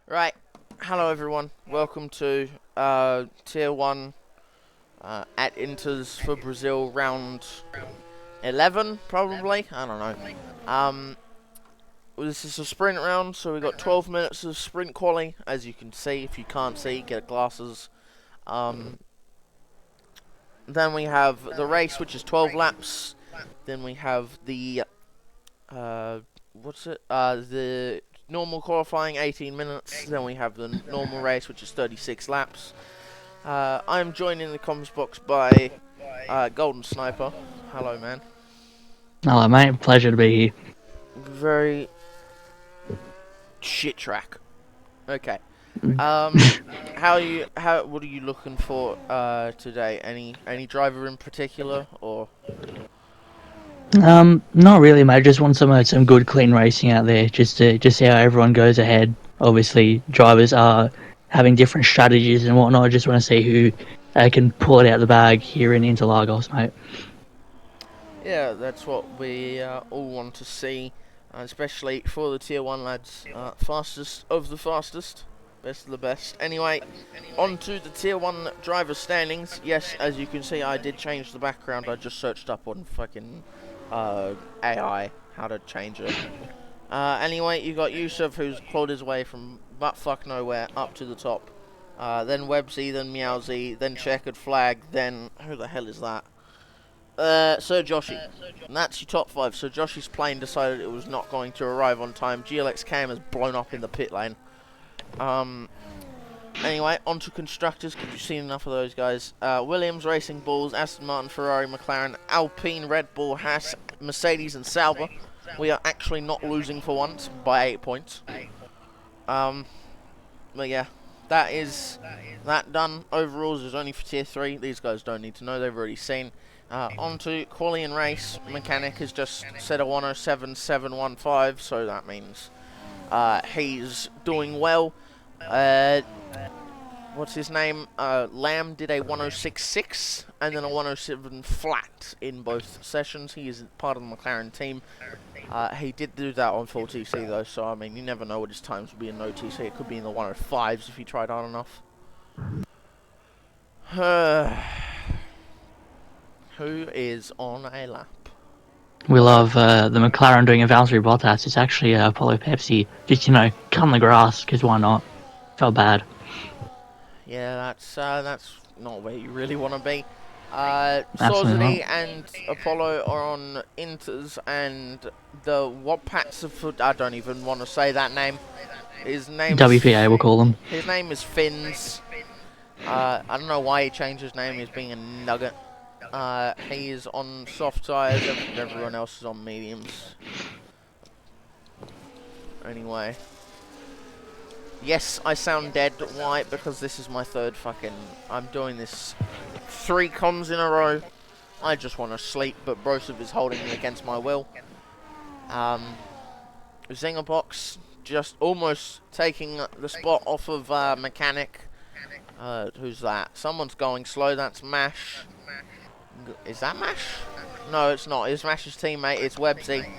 Right, hello everyone. Welcome to Tier 1 at Inters for Brazil round 11, probably. I don't know. This is a sprint round, so we've got 12 minutes of sprint quali, as you can see. If you can't see, get glasses. Then we have the race, which is 12 laps. Then we have the the normal qualifying, 18 minutes. Then we have the normal race, which is 36 laps. I'm joined in the comms box by Golden Sniper. Hello, man. Hello, mate. Pleasure to be here. Very shit track. Okay. What are you looking for today? Any driver in particular, or? Not really, mate. Just want some good, clean racing out there, just to see how everyone goes ahead. Obviously, drivers are having different strategies and whatnot. I just want to see who can pull it out of the bag here in Interlagos, mate. Yeah, that's what we all want to see, especially for the Tier 1 lads. Fastest of the fastest, best of the best. Anyway, on to the Tier 1 driver standings. Yes, as you can see, I did change the background. I just searched up on fucking AI how to change it. Anyway, you got Yusuf, who's clawed his way from buttfuck nowhere up to the top. Then Websy, then Meowsy, then Checkered Flag, then who the hell is that? Sir Joshi. And that's your top 5. So Joshi's plane decided it was not going to arrive on time. GLX Cam has blown up in the pit lane. Anyway, on to constructors, because you've seen enough of those guys. Williams, Racing Bulls, Aston Martin, Ferrari, McLaren, Alpine, Red Bull, Haas, Mercedes and Sauber. We are actually not losing for once by 8 points. But yeah, that is that done. Overalls is only for tier 3. These guys don't need to know, they've already seen. On to quali and race. Mechanic has just set a 107.715, so that means he's doing well. What's his name? Lamb did a 106.6 and then a 107 flat in both sessions. He is part of the McLaren team. He did do that on full TC though, so I mean, you never know what his times will be in no TC. It could be in the 105s if he tried hard enough. Who is on a lap? We love the McLaren doing a Valtteri Bottas. It's actually Apollo Pepsi. Just, cutting the grass, because why not? Felt bad. Yeah, that's not where you really want to be. Sorzity and Apollo are on Inters, and the Wapats of I don't even want to say that name. His name WPA, we'll call them. His name is Finns. I don't know why he changed his name. He's being a nugget. He is on soft tyres. Everyone else is on mediums. Anyway. Yes, I sound dead. Why? Because this is my third I'm doing this 3 comms in a row. I just want to sleep, but Brosov is holding me against my will. Zingerbox just almost taking the spot off of Mechanic. Who's that? Someone's going slow. That's Mash. Is that Mash? No, it's not. It's Mash's teammate. It's Websy.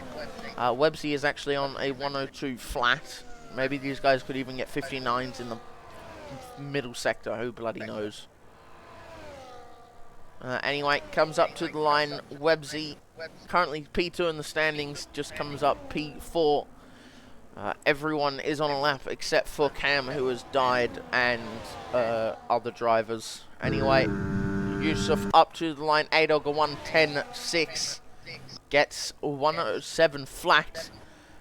Websy is actually on a 102 flat. Maybe these guys could even get 59s in the middle sector. Who bloody knows? Anyway, comes up to the line. Websy, currently P2 in the standings, just comes up P4. Everyone is on a lap except for Cam, who has died, and other drivers. Anyway, Yusuf up to the line. A-Dog a 110.6. Gets 107 flat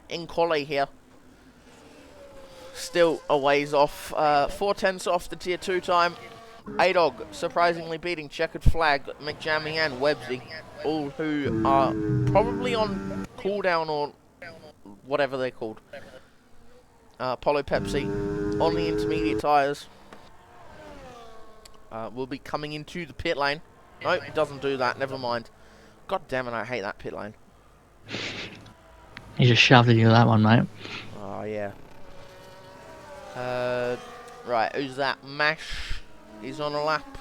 in quali here. Still a ways off. 4/10 off the tier 2 time. A-Dog surprisingly beating Checkered Flag, McJammy and Websy, all who are probably on cooldown or whatever they're called. Apollo Pepsi on the intermediate tyres. Will be coming into the pit lane. Nope, it doesn't do that. Never mind. God damn it, I hate that pit lane. He just shoved it into that one, mate. Oh, yeah. Right, who's that? Mash. He's on a lap.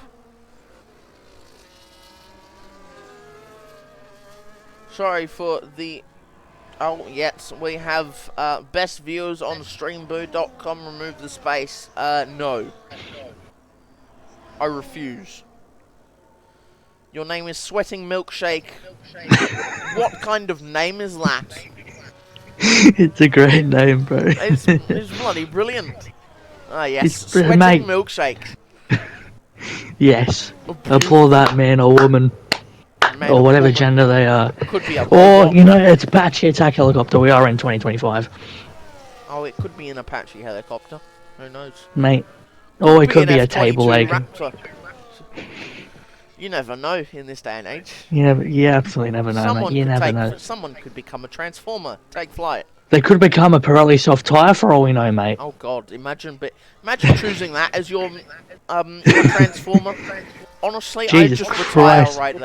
Sorry for the... Oh, yes, we have best viewers on streamboo.com. Remove the space. No. I refuse. Your name is Sweating Milkshake. What kind of name is that? It's a great name, bro. It's bloody brilliant. Ah, yes. Sweating mate. Milkshake. Yes. Applaud that man or woman. Man or whatever woman. gender they are. Could be a or, it's Apache attack helicopter. We are in 2025. Oh, it could be an Apache helicopter. Who knows? Mate. Or it could be a table leg. You never know in this day and age. You absolutely never know, mate. You never know. Someone could become a transformer. Take flight. They could become a Pirelli soft tyre for all we know, mate. Oh God! Imagine choosing that as your transformer. Honestly, Jesus I'd just Christ. retire right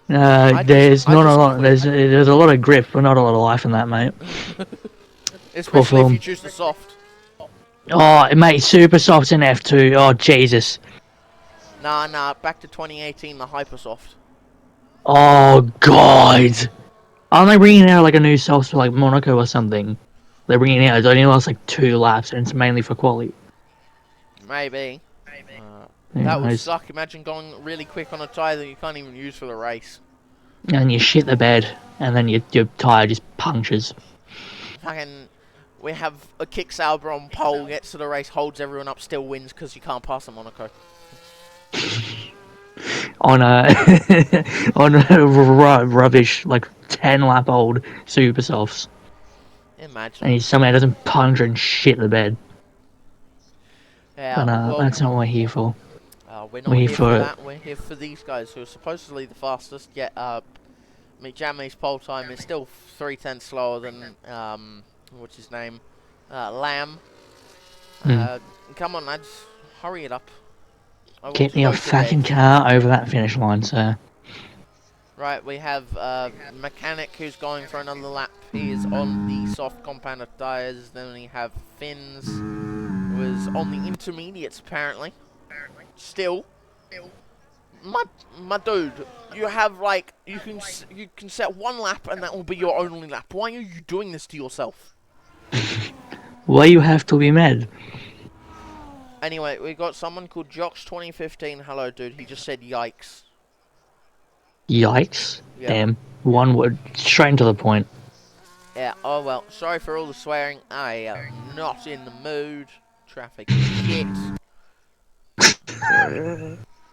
then. There's not a lot. There's a lot of grip, but not a lot of life in that, mate. Especially if you choose the soft. Oh, mate, super soft in F2. Oh, Jesus. Nah. Back to 2018, the Hypersoft. Oh God. Aren't they bringing out like a new soft for like Monaco or something? They're bringing out. It only lasts like 2 laps, and it's mainly for quali. Maybe. That would suck. Imagine going really quick on a tyre that you can't even use for the race. And you shit the bed, and then your tyre just punctures. Fucking, we have a Kick Sauber on pole, gets to the race, holds everyone up, still wins because you can't pass a Monaco. on a on a rubbish like 10 lap old super softs, and Imagine. he somehow doesn't puncture and shit the bed. Yeah, But well, that's not what we're here for. we're We're not here here for for that. We're here for these guys who are supposedly the fastest. Yet, Jamie's pole time is still 3/10 slower than what's his name, Lamb. hmm, Come on, lads, hurry it up. I want get to your go to bed. fucking car over that finish line, sir. Right, we have Mechanic who's going for another lap. He is on the soft compounded tyres. Then we have Fins, who is on the intermediates apparently. Still, my my dude, you have like you can set one lap and that will be your only lap. Why are you doing this to yourself? Why you have to be mad? Anyway, we got someone called Jox2015. Hello, dude. He just said yikes. Yikes! Yep. Damn, one word, straight to the point. Yeah. Oh well. Sorry for all the swearing. I am not in the mood. Traffic is shit.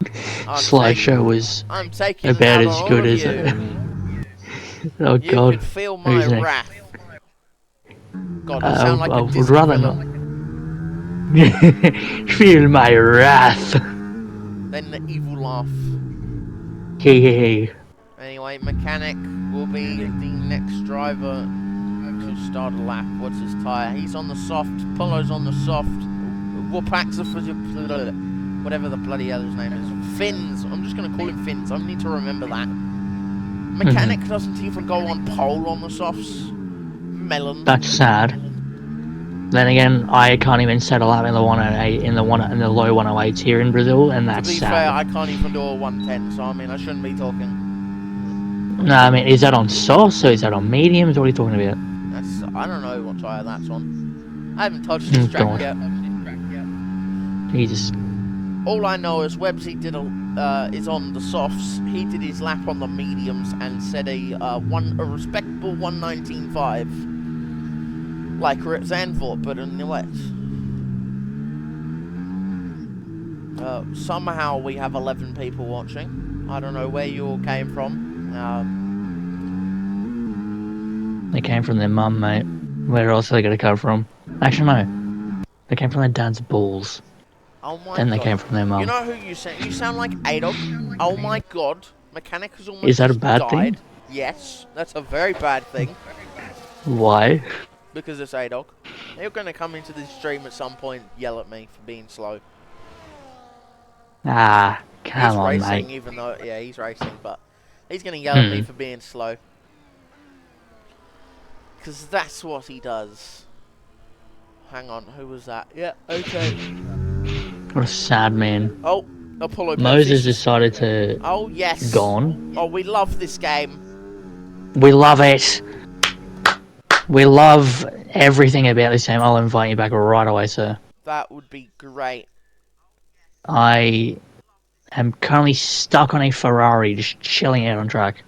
Slideshow was I'm taking it about out on as all good of as you. oh You could god, feel my who's next? wrath. God, I sound like I a would Disney rather villain. not. Feel my wrath. Then the evil laugh. Hey. Anyway, Mechanic will be the next driver to start a lap. What's his tyre? He's on the soft. Polo's on the soft. Whoopaxa for whatever the bloody other's name is. Fins. I'm just going to call him Fins. I need to remember that. Mechanic doesn't even go on pole on the softs. Melon. That's sad. Then again, I can't even settle out in the 108 in the low 108s here in Brazil, and To that's be fair, sad. I can't even do a 110, so I mean, I shouldn't be talking. No, I mean, is that on softs or is that on mediums? What are you talking about? I don't know what tyre that's on. I haven't touched this Oh track god, yet. Jesus. All I know is Webbsy is on the softs. He did his lap on the mediums and set a respectable 119.5, like we're at Zandvoort, but in the wet. Somehow we have 11 people watching. I don't know where you all came from. They came from their mum, mate. Where else are they gonna come from? Actually, no. They came from their dad's balls. Oh my Then they god. came from their You mum. know who you sound? You sound like A-Dog. Oh my god. Mechanic has Is almost that a just bad thing? died. Yes, that's a very bad thing. Why? Because it's A-Dog. You're going to come into this stream at some point yell at me for being slow. Ah, He's come on, racing, mate. even though, yeah, he's racing, but he's going to yell at me for being slow. Because that's what he does. Hang on, who was that? Yeah, okay. What a sad man. Oh, Apollo Moses Pepsi's. decided to Oh, yes. gone. Oh, we love this game. We love it. We love everything about this game. I'll invite you back right away, sir. That would be great. I am currently stuck on a Ferrari, just chilling out on track.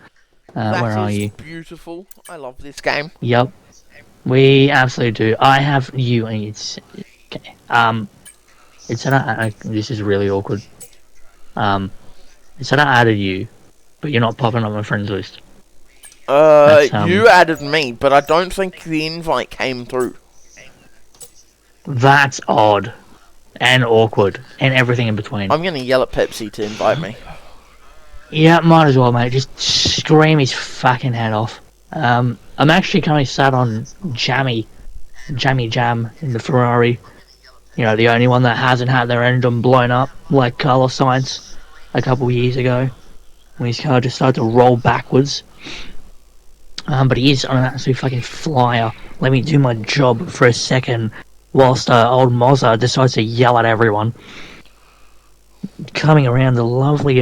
Where That are is you? beautiful. I love this game. Yep, we absolutely do. I have you, and it's okay. It said this is really awkward. It said I added you, but you're not popping on my friends list. That's You added me, but I don't think the invite came through. That's odd and awkward and everything in between. I'm gonna yell at Pepsi to invite me. Yeah, might as well, mate. Just scream his fucking head off. I'm actually currently sat on Jammy Jam in the Ferrari. You know, the only one that hasn't had their engine blown up like Carlos Sainz a couple of years ago when his car just started to roll backwards. But he is on an absolute fucking flyer. Let me do my job for a second whilst old Mozza decides to yell at everyone. Coming around the lovely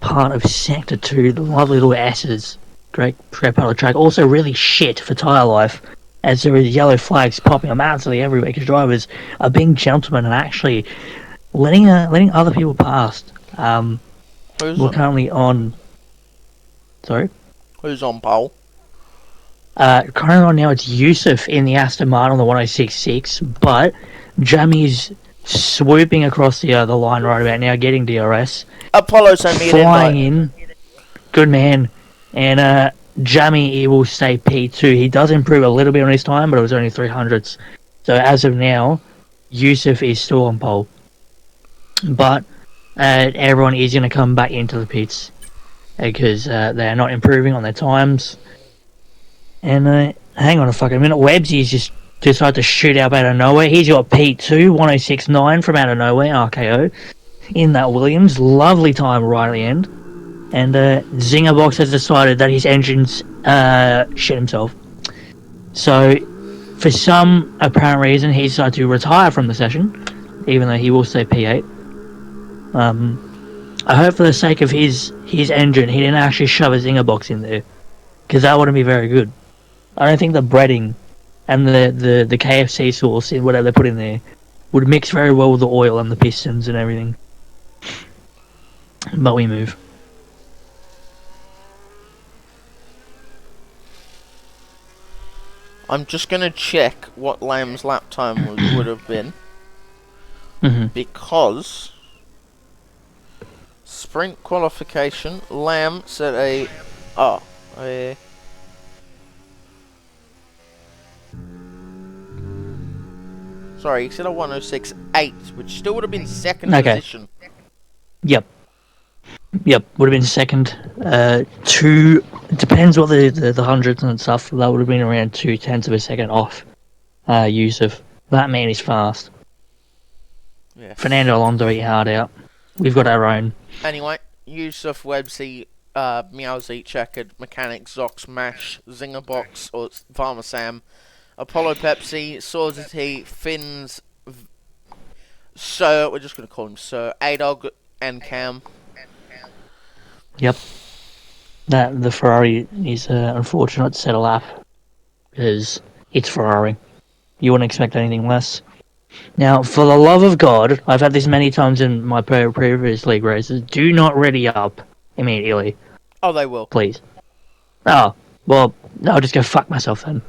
part of Sector 2, the lovely little S's. Great part of the track. Also really shit for tyre life, as there is yellow flags popping up absolutely everywhere because drivers are being gentlemen and actually letting other people past. We're currently on... Sorry? Who's on pole? Currently on now it's Yusuf in the Aston Martin on the 1066, but Jamie's swooping across the line right about now, getting DRS, Apollo sent me an flying invite. in. Good man. And Jamie, he will stay P2. He does improve a little bit on his time, but it was only 300s. So as of now, Yusuf is still on pole. But everyone is going to come back into the pits because they're not improving on their times. And hang on a fucking minute. Webbsy's just decided to shoot out of nowhere. He's got P2, 1069 from out of nowhere, RKO. In that Williams. Lovely time right at the end. And Zingerbox has decided that his engine's shit himself. So, for some apparent reason, he decided to retire from the session, even though he will stay P8. I hope for the sake of his engine, he didn't actually shove a Zingerbox in there, because that wouldn't be very good. I don't think the breading and the KFC sauce and whatever they put in there would mix very well with the oil and the pistons and everything. But we move. I'm just going to check what Lamb's lap time would have been. Because sprint qualification, Lamb set a... Sorry, he said a 106.8, which still would have been second position. Yep, would have been second. Two, it depends what the hundreds and stuff, that would have been around 0.2 of a second off Yusuf. That man is fast. Yes. Fernando Alonso, he hard out. We've got our own. Anyway, Yusuf, Webbsy, Meowsy, Checkered, Mechanic, Zox, Mash, Zingerbox, or Farmer Sam, Apollo Pepsi, Sawzity, Finns, Sir, we're just going to call him Sir, A-Dog, and Cam. Yep. The Ferrari is unfortunate to set a lap, because it's Ferrari. You wouldn't expect anything less. Now, for the love of God, I've had this many times in my previous league races, do not ready up immediately. Oh, they will. Please. Oh, well, I'll just go fuck myself then.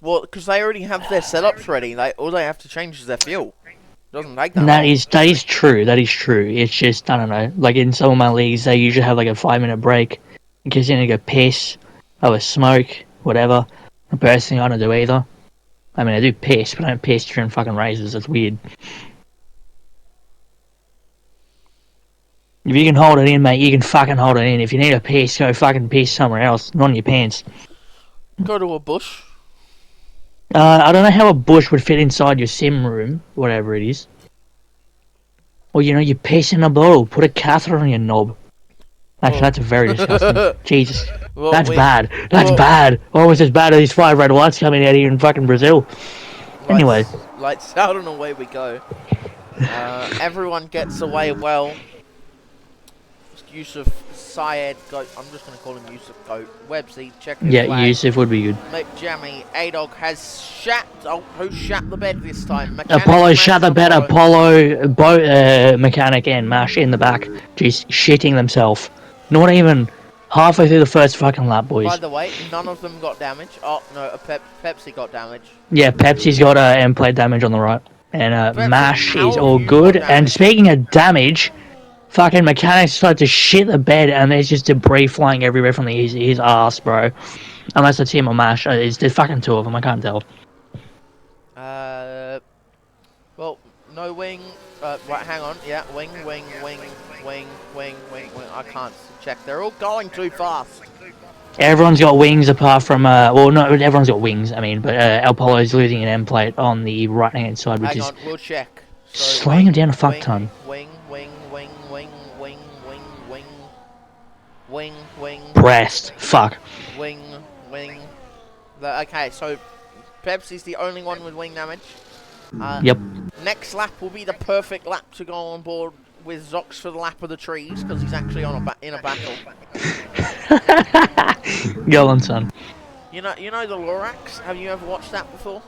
Well, because they already have their setups ready. All they have to change is their fuel. It doesn't take that long. That is true. That is true. It's just, I don't know. Like in some of my leagues, they usually have like a 5-minute break in case you need to go piss, have a smoke, whatever. Personally, I don't do either. I mean, I do piss, but I don't piss during fucking races. That's weird. If you can hold it in, mate, you can fucking hold it in. If you need a piss, go fucking piss somewhere else, not in your pants. Go to a bush. I don't know how a bush would fit inside your sim room, whatever it is. Or, you piss in a bottle, put a catheter on your knob. Actually, that's very disgusting. Jesus. Well, that's bad. That's bad. Almost as bad as these 5 red lights coming out here in fucking Brazil. Anyway. Lights out and away we go. Everyone gets away well. Yusuf, Syed, Goat. I'm just going to call him Yusuf Goat. Webbsy, check his flag. Yusuf would be good. Jammy, A-Dog has shat. Oh, who shat the bed this time? Mechanic, Apollo shat the bed. Mechanic and Mash in the back. Just shitting themselves. Not even halfway through the first fucking lap, boys. By the way, none of them got damage. Oh, no, Pepsi got damage. Yeah, Pepsi's got M-plate damage on the right. And Mash is all good. And speaking of damage... Fucking Mechanics decided to shit the bed and there's just debris flying everywhere from his ass, bro. Unless it's him or Mash. There's fucking 2 of them, I can't tell. Well, no wing. Right, hang on. Yeah, wing. I can't check. They're all going too fast. Everyone's got wings apart from, well, no, everyone's got wings, I mean, but Apollo's losing an M-plate on the right-hand side, which hang on, we'll check. So slowing him down a fuck ton. Wing. Breast. Fuck. Wing. Okay, so Pepsi's the only one with wing damage. Yep. Next lap will be the perfect lap to go on board with Zox for the lap of the trees, because he's actually in a battle. Go on, son. You know the Lorax? Have you ever watched that before?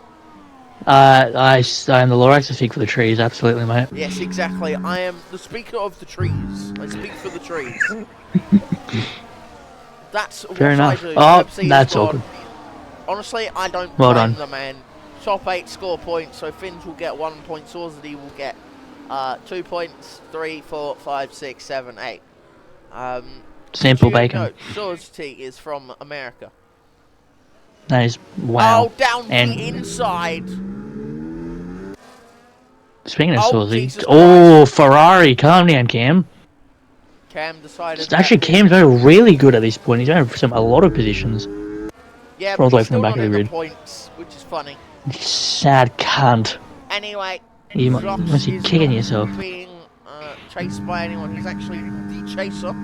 I am the Lorax, I speak for the trees, absolutely, mate. Yes, exactly. I am the speaker of the trees. I speak for the trees. That's Fair what enough. I do. Oh, Pepsi that's awkward. Honestly, I don't Well blame done. the man. Top 8 score points, so Finns will get 1 point, Swordsy will get 2 points, 3, 4, 5, 6, 7, 8. Simple did you bacon. know Swordsy is from America? That is wow. Oh, down And the inside. speaking of Oh, Swordsy, Jesus oh Christ. Ferrari, calm down, Cam. Cam decided Actually, that Cam's going really good at this point. He's going for a lot of positions. yeah, All but the way he's from the still back not of the in the grid. points, which is funny. Sad cunt. Anyway, You must Zox be is kicking not yourself. being chased by anyone. He's actually the chaser.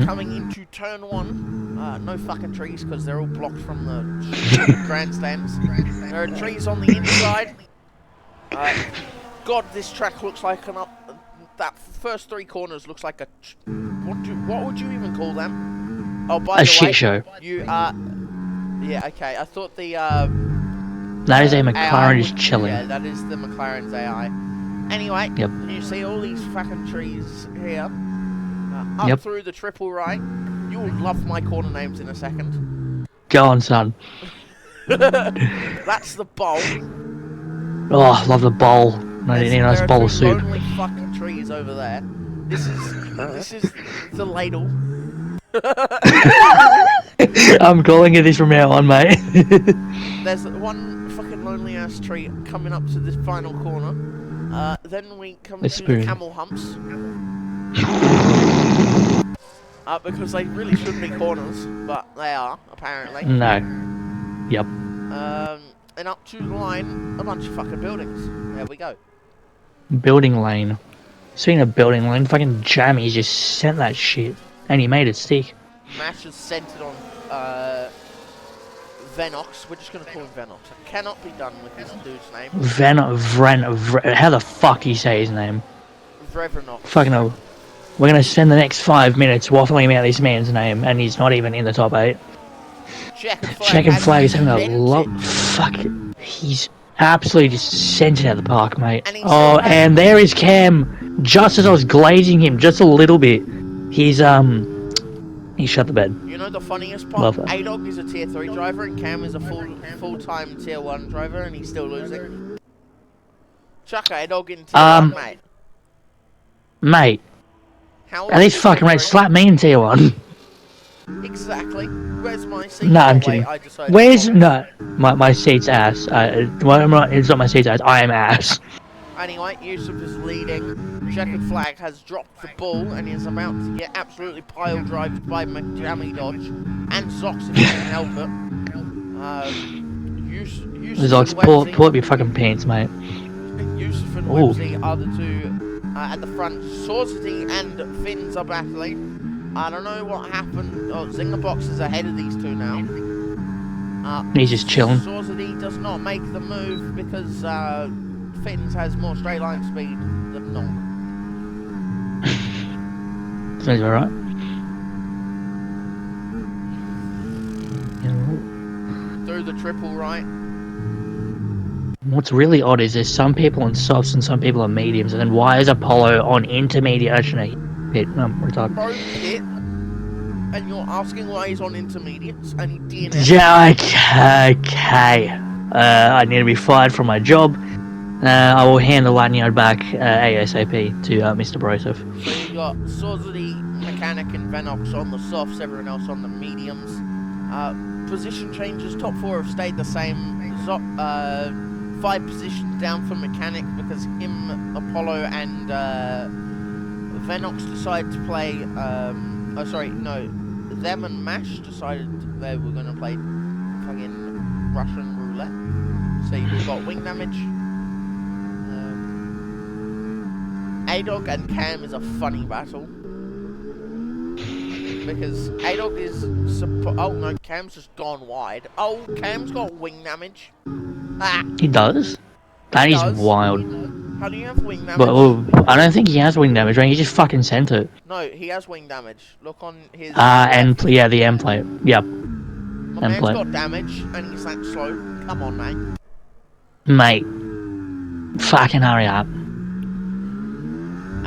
Coming into turn 1. No fucking trees because they're all blocked from the stupid grandstands. There are trees on the inside. God, this track looks like an up. That first 3 corners looks like a. What would you even call them? Oh, by A the way, shit show. you yeah, okay. I thought the That is a AI McLaren just would, chilling. yeah, that is the McLaren's AI. Anyway, Yep. you see all these fucking trees here. Up Yep. through the triple right. You will love my corner names in a second. Go on, son. That's the bowl. Oh, love the bowl. I need a nice There are bowl 2 of soup. lonely fucking trees over there. This is the ladle. I'm calling it this from now on, mate. There's one fucking lonely ass tree coming up to this final corner. Then we come to the camel humps. Because they really shouldn't be corners, but they are, apparently. No. Yep. And up to the line, a bunch of fucking buildings. There we go. Building lane. Speaking of building lane, fucking Jammies just sent that shit. And he made it stick. Mash is centered on Venox. We're just going to call him Venox. I cannot be done with this dude's name. How the fuck you say his name? Vrevenox. Fucking hell. We're gonna spend the next 5 minutes waffling about this man's name, and he's not even in the top 8. Checkered flag is having a lot. Fuck. He's absolutely just sent it out of the park, mate. Oh, and there is Cam. Just as I was glazing him, just a little bit. He shut the bed. You know the funniest part? Love that. A-Dog is a tier 3 driver and Cam is a full-time tier 1 driver and he's still losing. Chuck A-Dog in tier 1, mate. Mate. How At least fucking rate, slap me in tier 1. Exactly. Where's my seat? Nah, I'm kidding. Where's... No. My seat's ass. It's not my seat's ass. I am ass. Anyway, Yusuf is leading. Checkered flag has dropped the ball and is about to get absolutely pile-drived by McJammy Dodge. And Zox if he can help it. Yusuf Zox, pull up your fucking pants, mate. Yusuf and Websy are the 2 at the front. Swordsy and Finns are battling. I don't know what happened. Oh, Zingerbox is ahead of these 2 now. He's just chilling. Swordsy does not make the move because Finns has more straight line speed than normal. Sounds alright. Through the triple right. What's really odd is there's some people on softs and some people on mediums, and then why is Apollo on intermediate? Actually, pit. Retard. Bro, pit. And you're asking why he's on intermediates and he DNF. Yeah, okay. I need to be fired from my job. I will hand the lanyard back ASAP to Mr. Broseph. So you got Swordsy, Mechanic, and Venox on the softs, everyone else on the mediums. Position changes, top 4 have stayed the same. 5 positions down for Mechanic because him, Apollo, and Venox decided to play. Them and Mash decided they were going to play fucking Russian roulette. So you've got wing damage. A-Dog and Cam is a funny battle. Because A-Dog is... oh no, Cam's just gone wide. Oh, Cam's got wing damage. Ah. He does? That is wild. How do you have wing damage? But I don't think he has wing damage, right? He just fucking sent it. No, he has wing damage. Look on his... yeah, the M plate. Yep. My man's got damage and he's that slow. Come on, mate. Mate. Fucking hurry up.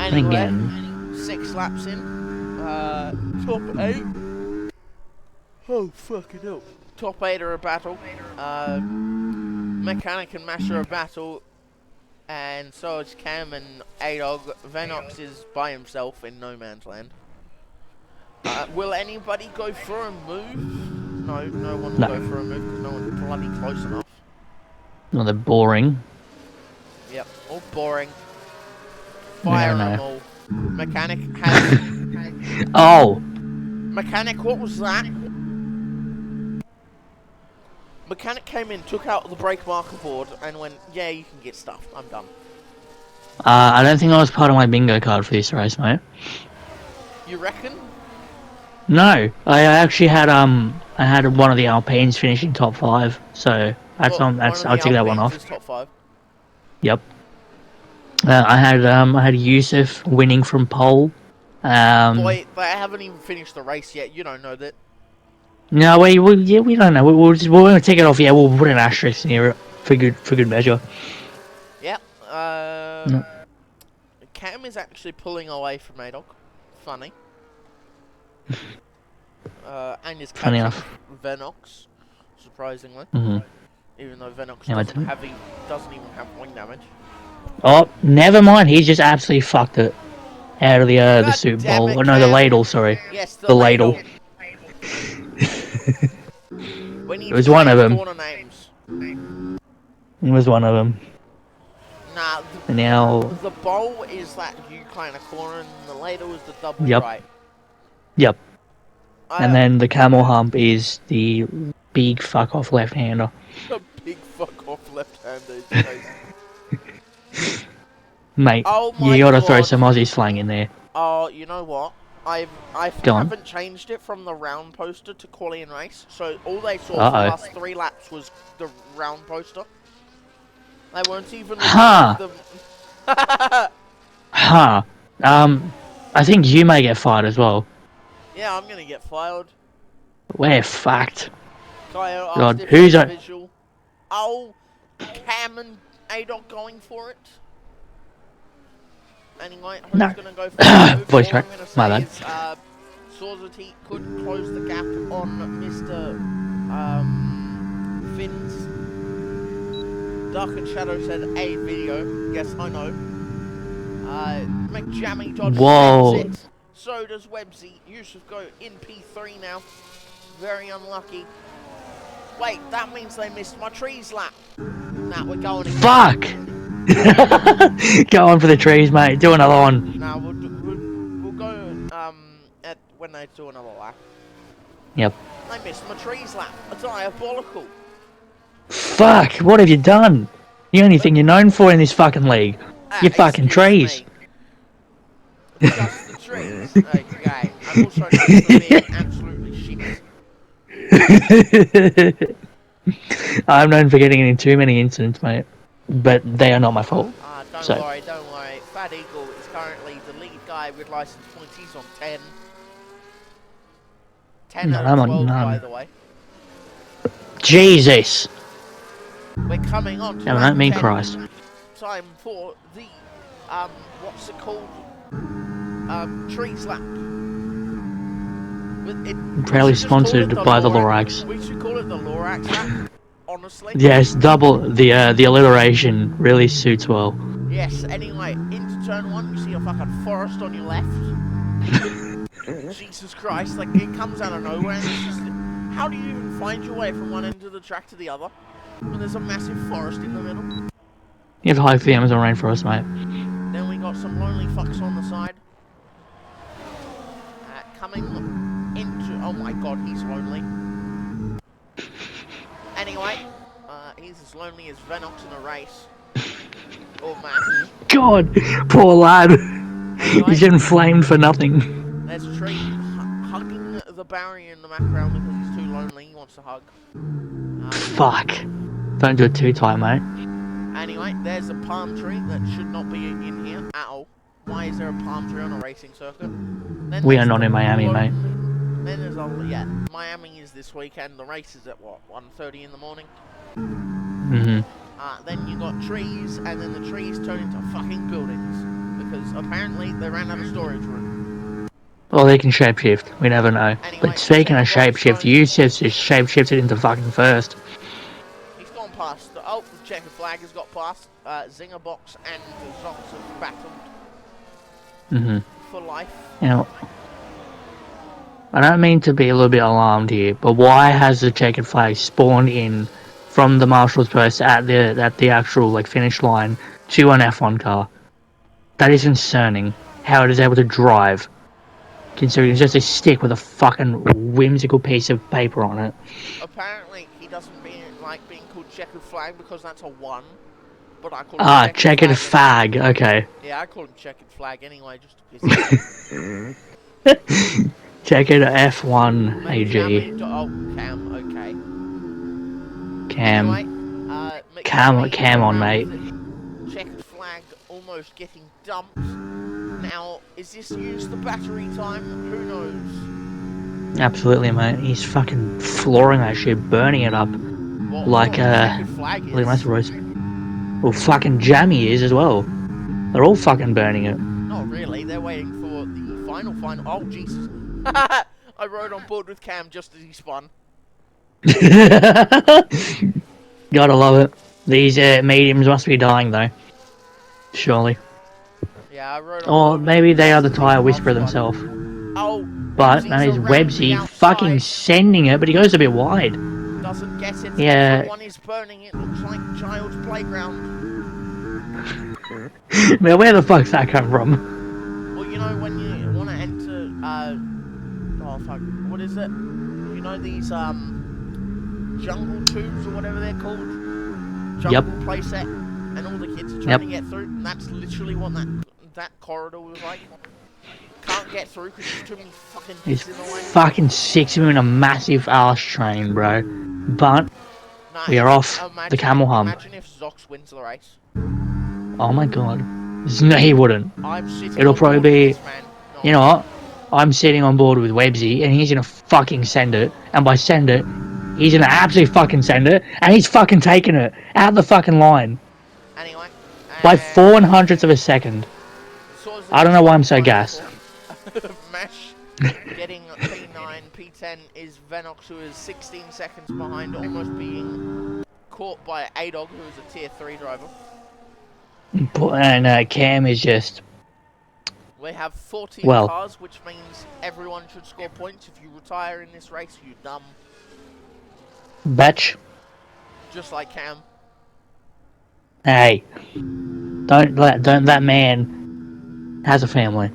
Anyway, again. 6 laps in. Top 8. Oh, fucking hell. Top 8 are a battle. Mechanic and Masher are battle, and so is Cam and A-Dog. Venox is by himself in no man's land. Will anybody go for a move? No, no one will No. go for a move because no one's bloody close enough. Well, they're boring. Yep, all boring. Yeah, Fire no. them all. Mechanic has... Oh! Mechanic, what was that? Mechanic came in, took out the brake marker board, and went, yeah, you can get stuff. I'm done. I don't think I was part of my bingo card for this race, mate. You reckon? No, I actually had I had one of the Alpines finishing top 5, so that's Well, that's one I'll of the take that one Alpines off. is top 5. Yep. I had Yusuf winning from pole. Boy, they haven't even finished the race yet. You don't know that. No, we don't know. We're gonna take it off. Yeah, we'll put an asterisk near it for good measure. Yep. No. Cam is actually pulling away from A-Dog. Funny. And is Funny catching enough. Venox, surprisingly. Mm-hmm. Even though Venox Yeah, doesn't even have wing damage. Oh, never mind. He just absolutely fucked it out of the God soup damn bowl. it, Oh, no, the Cam. ladle. Sorry, Yes, the ladle. We need It was to one change of them. corner names. It was one of them. Nah, And now, the bowl is that you kind of corner, and the ladle is the double Yep. right. yep. And then the camel hump is the big fuck off left hander. A big fuck off left-hander. Mate, Oh my you gotta God. throw some Aussie slang in there. Oh, you know what? I Go on. haven't changed it from the round poster to quali and race, so all they saw for Uh-oh. the last 3 laps was the round poster. They weren't even Huh. looking at them. Huh. I think you may get fired as well. Yeah, I'm gonna get fired. We're fucked. Kyle God, asked if who's there's on- visual. Oh, Cam and A-Dog going for it. Anyway, who's No. gonna go for it? Voice All crack. I'm gonna My say bad. is, Sawzity could close the gap on Mr. Finn's. Dark and Shadow said a video. Yes, I know. McJammy Dodge Whoa. sends it. So does Websy. Yusuf go in P3 now. Very unlucky. Wait, that means they missed my trees lap. Nah, we're going again. Fuck! Go on for the trees, mate. Do another one. Nah, we'll go at when they do another lap. Yep. They missed my trees lap. It's diabolical. Fuck! What have you done? The only thing you're known for in this fucking league. Your fucking Excuse trees. me. Just the trees. Okay. I'm also known for being absolutely shit. I'm known for getting in too many incidents, mate. But they are not my fault. Don't So. worry, don't worry. Fat Eagle is currently the lead guy with license points. He's on 10. 10 No, out I'm of on 12, none. by the way. Jesus! We're coming on to No, I lap don't mean 10. Christ. Time for the, what's it called? Trees lap. Proudly sponsored by the Lorax. We should call it the Lorax lap, honestly. Yes, double the alliteration really suits well. Yes, anyway, into turn 1, you see a fucking forest on your left. Jesus Christ, like, it comes out of nowhere, and it's just... How do you even find your way from one end of the track to the other when there's a massive forest in the middle? You have to hike for the Amazon rainforest, mate. Then we got some lonely fucks on the side. Coming into... Oh my god, he's lonely. Anyway, he's as lonely as Venox in a race. Oh man. God, poor lad. Anyway, He's getting flamed for nothing. there's a tree hugging the barrier in the background because he's too lonely. He wants to hug. Fuck. Don't do it too tight, mate. Anyway, there's a palm tree that should not be in here at all. Why is there a palm tree on a racing circuit? Then We are there's not the in Miami, mate. Then there's yeah, Miami is this weekend. The race is at what, 1:30 in the morning. Mm-hmm. Then you got trees, and then the trees turn into fucking buildings because apparently they ran out of storage room. Well, they can shapeshift. We never know. Anyway, But speaking of Seth shapeshift, Rockstone- you just shapeshifted into fucking first. He's gone past. The checkered flag has got past. Zinger Box and Zox have battled for life. You know, I don't mean to be a little bit alarmed here, but why has the checkered flag spawned in from the marshal's post at the actual like finish line to an F1 car? That is concerning. How it is able to drive, considering it's just a stick with a fucking whimsical piece of paper on it. Apparently, he doesn't like being called checkered flag because that's a 1. But I call him checkered Checkered flag fag. anyway. Okay. Yeah, I call him checkered flag anyway, just to piss him off. Checkered F1 AG. Cam, okay. Cam. Anyway, McJammy Cam on, around mate. checkered flag, almost getting dumped. Now, is this used the battery time? Who knows? Absolutely, mate. He's fucking flooring that shit, burning it up. Like, checkered flag like a nice is. roast. Well, fucking Jammy is as well. They're all fucking burning it. Not really, they're waiting for the final. Oh, Jesus. I rode on board with Cam just as he spun. Gotta love it. These mediums must be dying, though. Surely. Yeah, I rode on Or board with maybe him they are just the as he tyre half whisperer spun. themselves. Oh, But Websy's that is around the Websy fucking outside. sending it, but he goes a bit wide. Doesn't get it. Yeah. Everyone is burning. It looks like child's playground. Man, where the fuck's that come from? Well, you know, when you want to enter, oh fuck, what is it? You know these, jungle tubes or whatever they're called? Jungle playset, and all the kids are trying to get through, and that's literally what that corridor was like. Can't get through because there's too many fucking He's kids in the way. fucking six of him in a massive ass train, bro. But we are off the camel hump. Imagine if Zox wins the race. Oh my god. No, he wouldn't. I'm sitting It'll on probably board be... with this man. No. You know what? I'm sitting on board with Websy, and he's gonna fucking send it. And by send it, he's gonna absolutely fucking send it, and he's fucking taking it out the fucking line. Anyway. By 400ths of a second. I don't know why I'm so gassed. Mesh getting P9, P10 is Venox, who is 16 seconds behind, almost being caught by A-Dog, who is a tier 3 driver. And Cam is just... We have 14 cars, which means everyone should score points. If you retire in this race, you're dumb. Batch. Just like Cam. Hey. Don't that man has a family.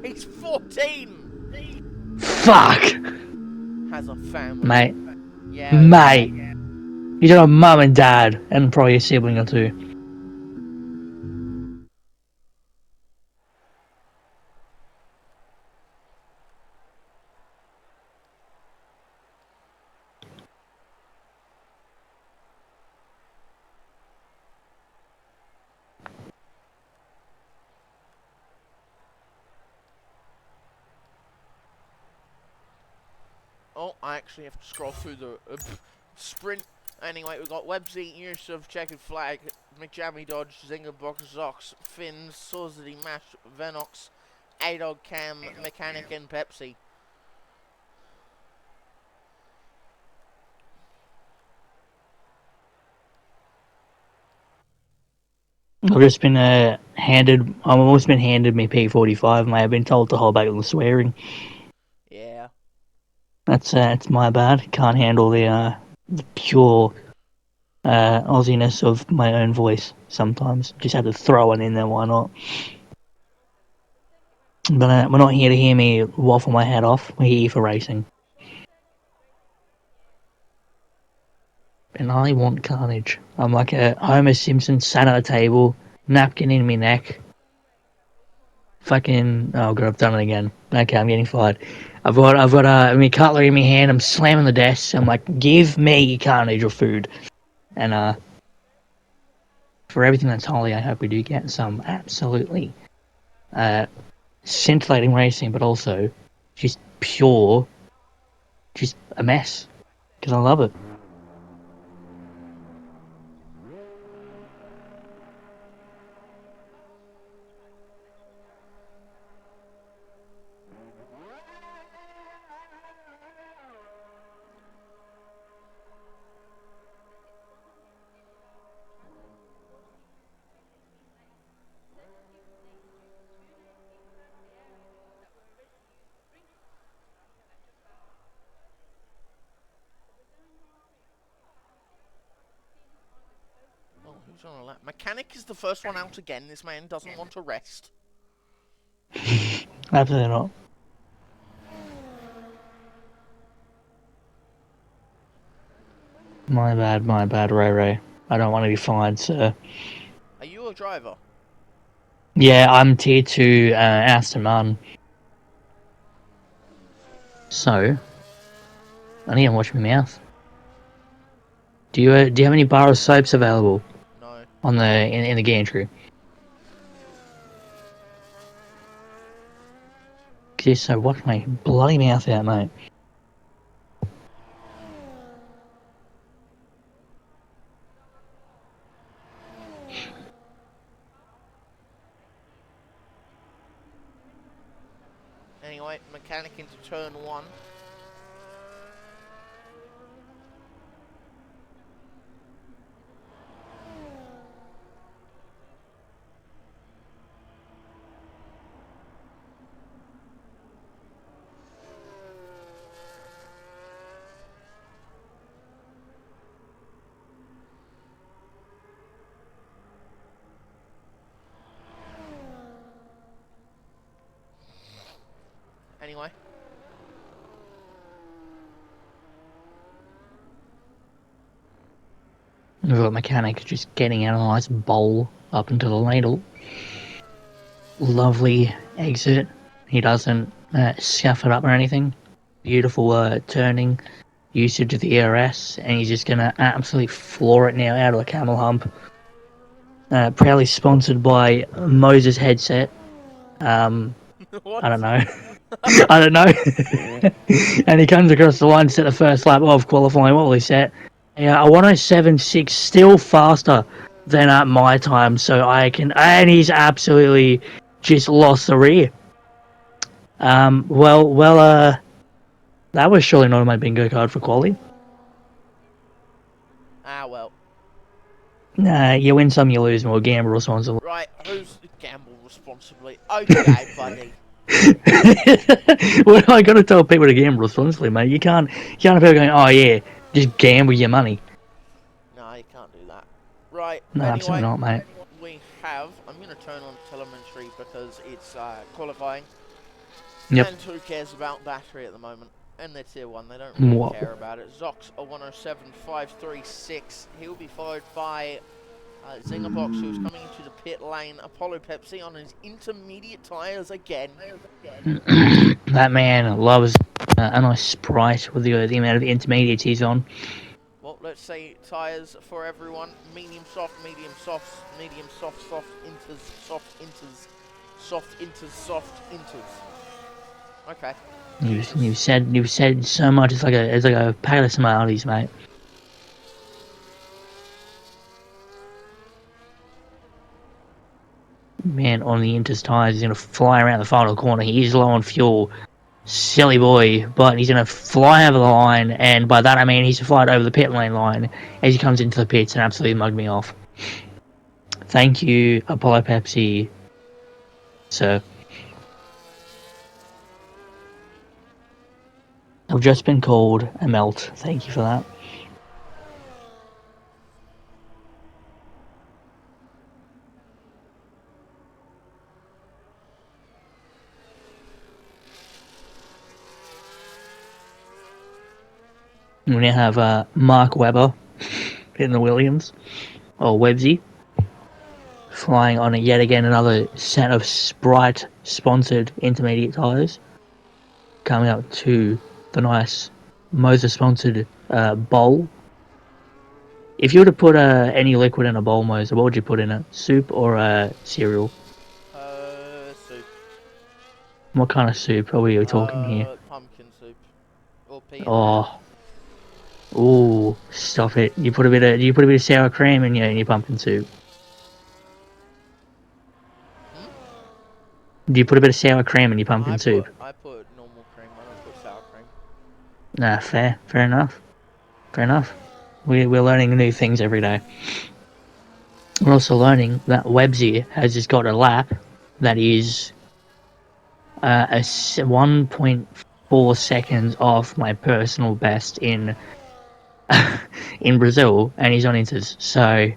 He's 14! Fuck! Has a family. Mate. Yeah. Mate. He's got a mum and dad, and probably a sibling or two. Oh, I actually have to scroll through the sprint. Anyway, we've got Websy, Yusuf, Checkered Flag, McJammy Dodge, Zinger Box, Zox, Finn, Sawsity, Mash, Venox, A-Dog, Cam, Mechanic, and Pepsi. I've just been handed... I've almost been handed me P45, and I've been told to hold back on the swearing. Yeah. That's my bad. Can't handle the pure Aussiness of my own voice sometimes. Just have to throw it in there, why not? But we're not here to hear me waffle my head off. We're here for racing. And I want carnage. I'm like a Homer Simpson sat at a table, napkin in my neck. Fucking... Oh god, I've done it again. Okay, I'm getting fired. I've got my cutlery in my hand, I'm slamming the desk, I'm like, give me carnage or food. And for everything that's holy, I hope we do get some absolutely scintillating racing, but also just pure, just a mess. Because I love it. Who's on a lap? Mechanic is the first one out again. This man doesn't want to rest. Absolutely not. My bad, Ray Ray. I don't want to be fined, sir. Are you a driver? Yeah, I'm tier 2 Aston Martin. So, I need to watch my mouth. Do you have any bar of soaps available No. on in the gantry? So watch my bloody mouth out, mate. Anyway, mechanic into turn 1. Anyway. We've got mechanic just getting out a nice bowl up into the ladle. Lovely exit. He doesn't scuff it up or anything. Beautiful turning, usage of the ERS, and he's just gonna absolutely floor it now out of the camel hump. Proudly sponsored by Moses Headset. What? I don't know. I don't know. And he comes across the line to set the first lap of qualifying. What will he set? Yeah, a 107.6, still faster than at my time. So I can, and he's absolutely just lost the rear. That was surely not on my bingo card for quali. Ah, well. Nah, you win some, you lose more. Gamble responsibly. Right, who's gamble responsibly? Okay, buddy. Well, I gotta tell people to gamble responsibly, mate. You can't have people going, oh yeah, just gamble your money. No, you can't do that. Right, No, anyway, absolutely not, mate. we have... I'm going to turn on telemetry because it's qualifying. Yep. And who cares about battery at the moment? And they're tier 1, they don't really What? care about it. Zox a 107.536. He'll be followed by Zingerbox, who's coming into the pit lane. Apollo Pepsi on his intermediate tyres again. That man loves a nice Sprite with the amount of intermediates he's on. Well, let's say tyres for everyone. Medium soft, medium soft, medium soft, soft inters, soft inters, soft inters, soft inters. Okay. You've said so much. It's like a packet of Smarties, mate. Man on the Inter's tyres, he's gonna fly around the final corner. He is low on fuel, silly boy, but he's gonna fly over the line, and by that I mean he's flied over the pit lane line as he comes into the pits and absolutely mugged me off. Thank you, Apollo Pepsi, sir. I've just been called a melt. Thank you for that. We now have Mark Webber in the Williams, or Websy, flying on yet again another set of Sprite sponsored intermediate tyres, coming up to the nice Moses sponsored bowl. If you were to put any liquid in a bowl, Moses, what would you put in it? Soup or cereal? Soup. What kind of soup are we talking here? Pumpkin soup. Or peanut. Oh, ooh, stop it! You put a bit of sour cream in your pumpkin soup. Do you put a bit of sour cream in your pumpkin soup? I put normal cream, I don't put sour cream. Nah, fair enough. Fair enough. We're learning new things every day. We're also learning that Websy has just got a lap that is 1.4 seconds off my personal best in in Brazil, and he's on Inters. So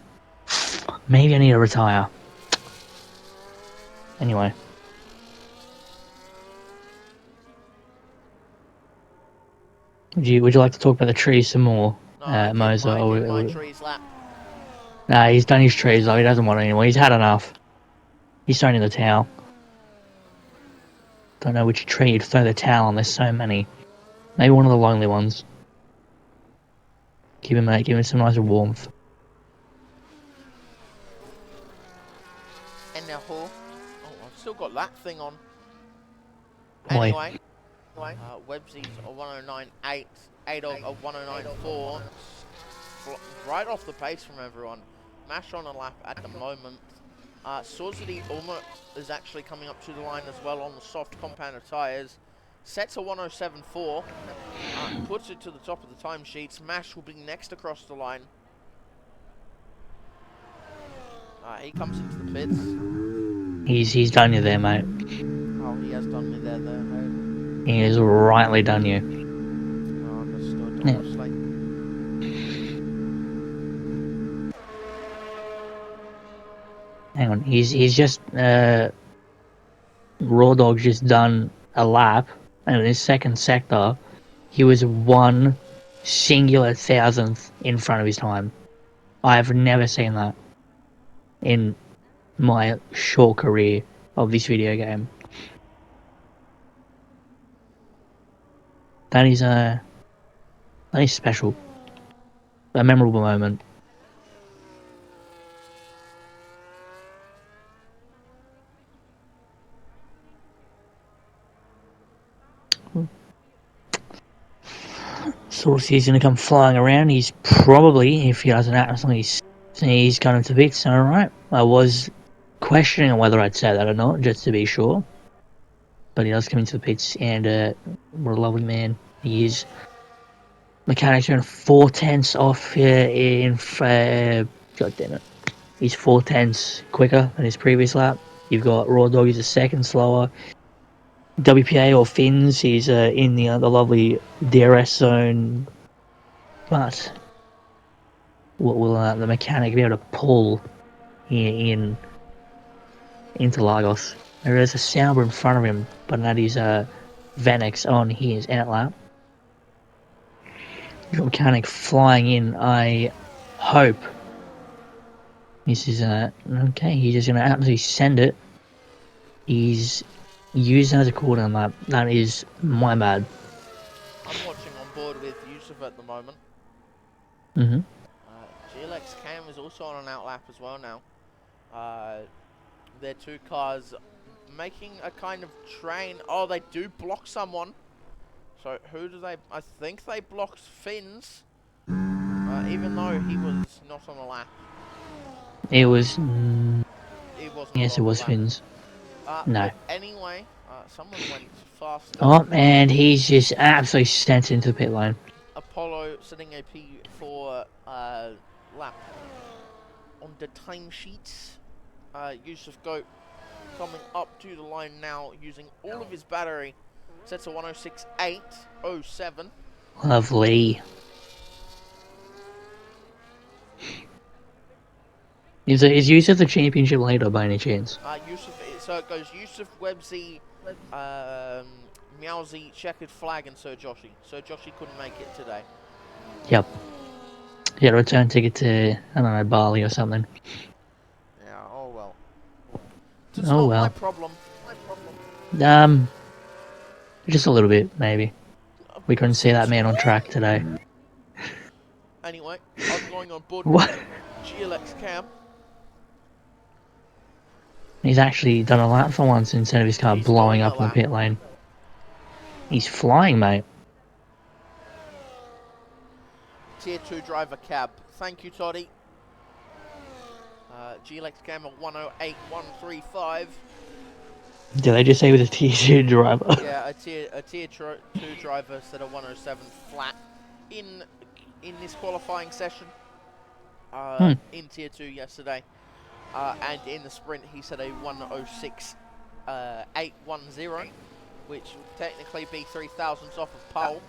Maybe I need to retire. Anyway. Would you like to talk about the trees some more, No, I Moser? did my trees lap. Nah, he's done his trees though. He doesn't want it anymore. He's had enough. He's thrown in the towel. Don't know which tree he'd throw the towel on. There's so many. Maybe one of the lonely ones. Give him some nice warmth. And now, oh, I've still got that thing on. Oi. Anyway, Websy's a 109.8, A-Dog a 109.4. Right off the pace from everyone. Mash on a lap at the moment. Sawzity almost is actually coming up to the line as well on the soft compounded tyres. Sets a 107.4. Puts it to the top of the timesheets. Mash will be next across the line. He comes into the pits. He's done you there, mate. Oh, he has done me there, hey. He has rightly done you. Oh, understood, Yeah. honestly. Hang on, he's just Raw Dog's just done a lap, and in his second sector, he was 1 singular thousandth in front of his time. I have never seen that in my short career of this video game. That is special, a memorable moment. Saucy's gonna come flying around. He's probably, if he doesn't absolutely sneeze, going to pits. Alright. I was questioning whether I'd say that or not, just to be sure. But he does come into the pits, and what a lovely man he is. Mechanics are 4/10 off God damn it. He's 4/10 quicker than his previous lap. You've got Raw Dog, he's a second slower. WPA or Fins, he's in the lovely DRS zone. But what will the mechanic be able to pull here into Lagos? There is a Sauber in front of him, but that is Vanex on his outlap. Your mechanic flying in, I hope. This is okay, he's just gonna absolutely send it. He's using as a quarter lap. That is my bad. I'm watching on board with Yusuf at the moment. Mm-hmm. GLX Cam is also on an outlap as well now. Their two cars making a kind of train. Oh, they do block someone. So who do they? I think they blocked Fins, even though he was not on the lap. It was. He wasn't. Yes, it was Fins. No. But anyway, someone went faster. Oh, and he's just absolutely sent into the pit lane. Apollo setting a P4 lap on the timesheets. Yusuf Goat coming up to the line now using all of his battery. Sets a 106.807. Lovely. Is Yusuf the championship leader by any chance? So it goes Yusuf, Websy, Meowsy, Checkered Flag, and Sir Joshi. Sir Joshi couldn't make it today. Yep. He had a return ticket to, I don't know, Bali or something. Yeah, oh well. It's not well. my problem. Just a little bit, maybe. We couldn't see that man on track today. Anyway, I'm going on board What? with GLX Cam. He's actually done a lap for once instead of his car blowing up in the pit lane. He's flying, mate. Tier 2 driver cab. Thank you, Toddy. GLX Cam at 108.135. Did I just say with a tier 2 driver? Yeah, a tier 2 driver set a 107 flat in this qualifying session. In tier 2 yesterday. And in the sprint, he set a 106.810, which would technically be 3 thousandths off of pole.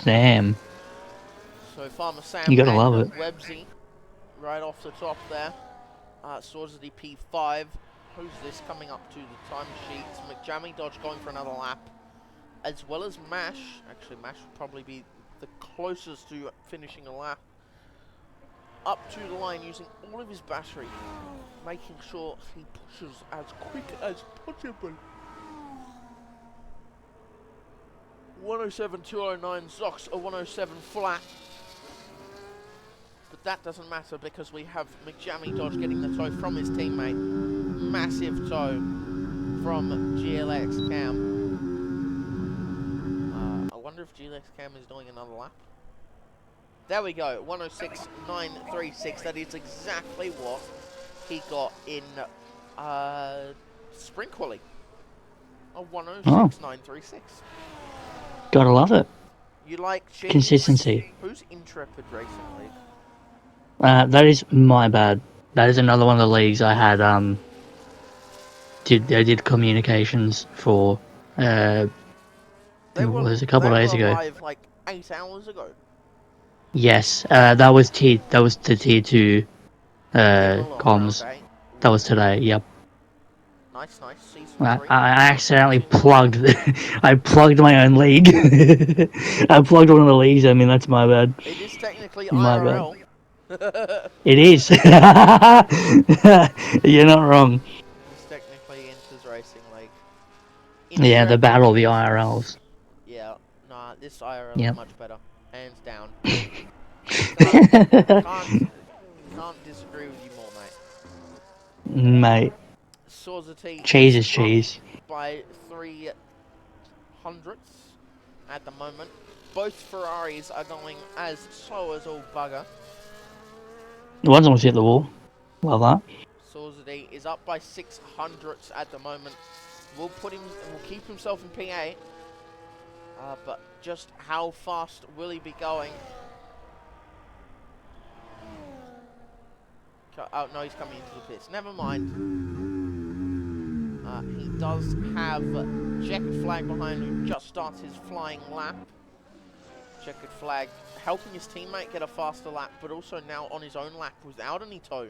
Damn. So Farmer Sam You gotta and love it. Websy right off the top there. Swords of the P5. Who's this coming up to the timesheets? McJammy Dodge going for another lap. As well as Mash. Actually, Mash would probably be the closest to finishing a lap. Up to the line using all of his battery. Making sure he pushes as quick as possible. 107.209 Zox, a 107 flat. But that doesn't matter because we have McJammy Dodge getting the tow from his teammate. Massive tow from GLX Cam. I wonder if GLX Cam is doing another lap. There we go, 106.936. That is exactly what he got in Sprint Quali. A 106.936. Gotta love it. You like cheese? Consistency. Who's Intrepid Racing League? That is my bad. That is another one of the leagues I had. I did communications for. It was a couple of days ago. Live like 8 hours ago. Yes, that was the tier 2 comms. Okay. That was today. Yep. Nice. Season 3. I accidentally plugged. I plugged my own league. I plugged one of the leagues. I mean, that's my bad. It is technically My IRL. bad. It is. You're not wrong. It's technically Inter's Racing League. Yeah, the battle of the IRLs. Yeah, nah, this IRL Yep. is much better. Hands down. Can't disagree with you more, mate. Mate, Sawzity cheese is cheese. by 3 hundredths at the moment. Both Ferraris are going as slow as all bugger. One's almost hit the wall. Love that. Sawzity is up by 6 hundredths at the moment. Will keep himself in P8. But just how fast will he be going? Oh no, he's coming into the pits. Never mind. He does have Checkered Flag behind, who just starts his flying lap. Checkered Flag helping his teammate get a faster lap, but also now on his own lap without any tow.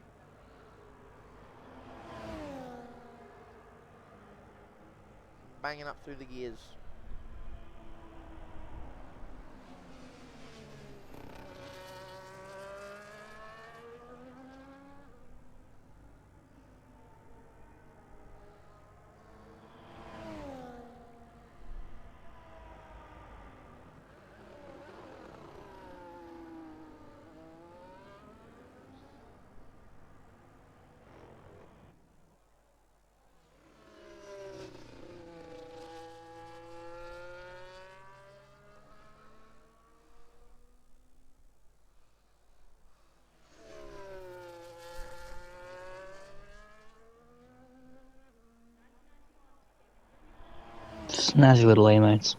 Banging up through the gears. Snazzy little A-mates.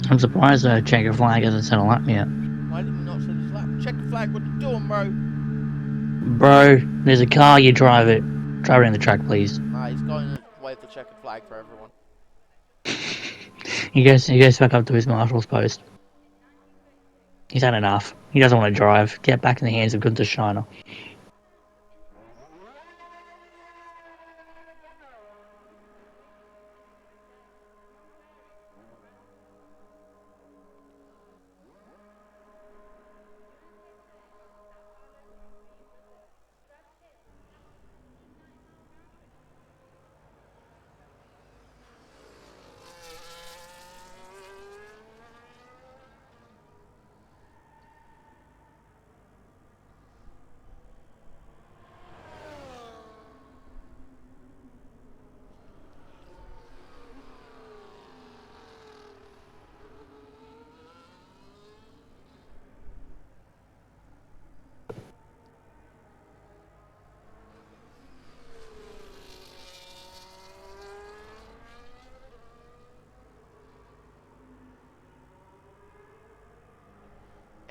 I'm surprised Checkered Flag hasn't set a lap yet. Why did he not set his lap? Checkered Flag, what you doing, bro? Bro, there's a car, you drive it. Drive around the track, please. He's going to wave the checkered flag for everyone. He goes back up to his marshal's post. He's had enough. He doesn't want to drive. Get back in the hands of Gunther Steiner.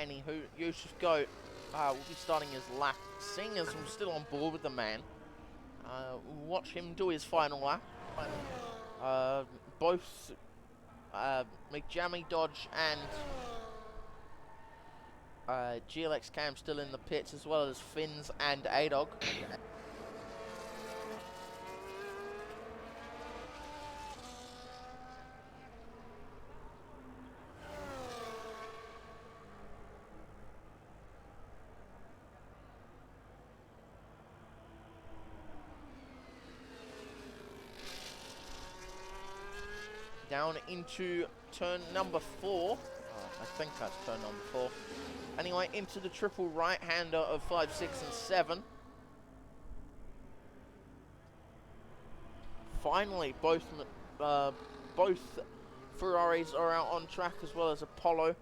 Anywho, Yusuf Goat will be starting his lap. Seeing as I'm still on board with the man, watch him do his final lap. Both McJammy, Dodge, and GLX Cam still in the pits, as well as Finns and A-Dog. Down into turn number 4. I think that's turn number 4. Anyway, into the triple right-hander of 5, 6, and 7. Finally, both Ferraris are out on track, as well as Apollo.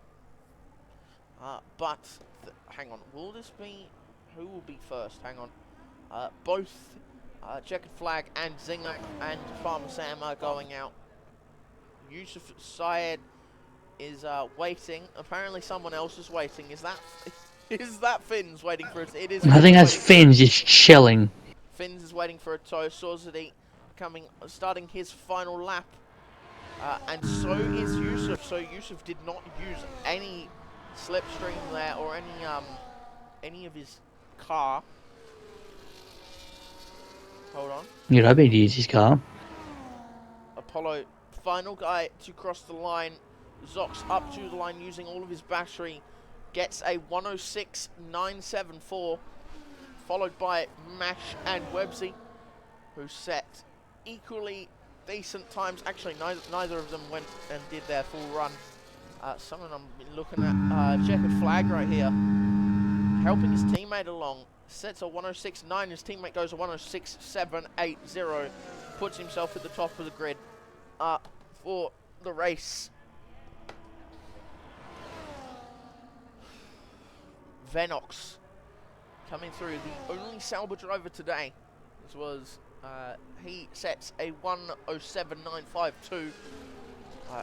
But hang on, will this be? Who will be first? Hang on. Both Checkered Flag and Zinger and Farmer Sam are going out. Yusuf Syed is waiting. Apparently, someone else is waiting. Is that Finn's waiting for it? It is. I think that's Finn's just chilling. Finn's is waiting for a tow. Sorzady starting his final lap. And so is Yusuf. So Yusuf did not use any slipstream there or any of his car. Hold on. You'd hope he'd use his car. Apollo, final guy to cross the line. Zox up to the line using all of his battery. Gets a 106.974. Followed by Mash and Websy, who set equally decent times. Actually, neither of them went and did their full run. Someone I'm looking at, Checkered Flag right here, helping his teammate along. Sets a 106.9, his teammate goes a 106.780, puts himself at the top of the grid for the race. Venox coming through, the only Sauber driver today. This was, he sets a 107.952.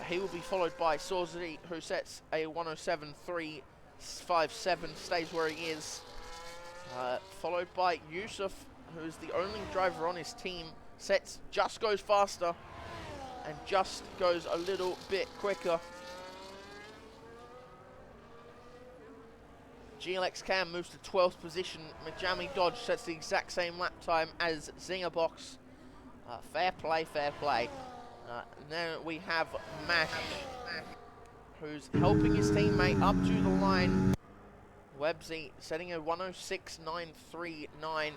He will be followed by Sorzady, who sets a 107.357, stays where he is. Followed by Yusuf, who's the only driver on his team, just goes faster and just goes a little bit quicker. GLX Cam moves to 12th position. McJammy Dodge sets the exact same lap time as Zinger Box. Fair play, fair play. Then we have Mash, who's helping his teammate up to the line. Websy setting a 106.939.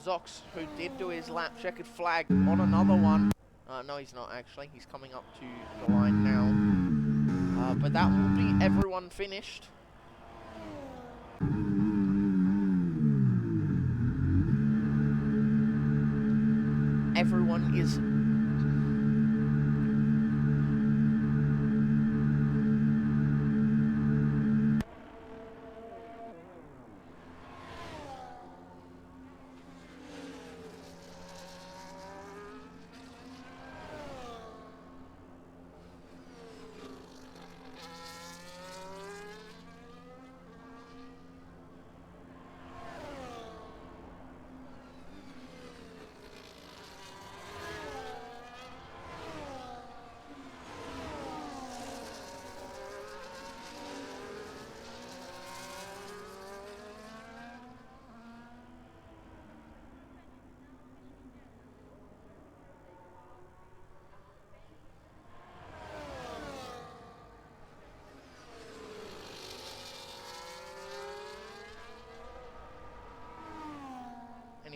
Zox, who did do his lap, Checkered Flag on another one. No, he's not actually. He's coming up to the line now. But that will be everyone finished. Everyone is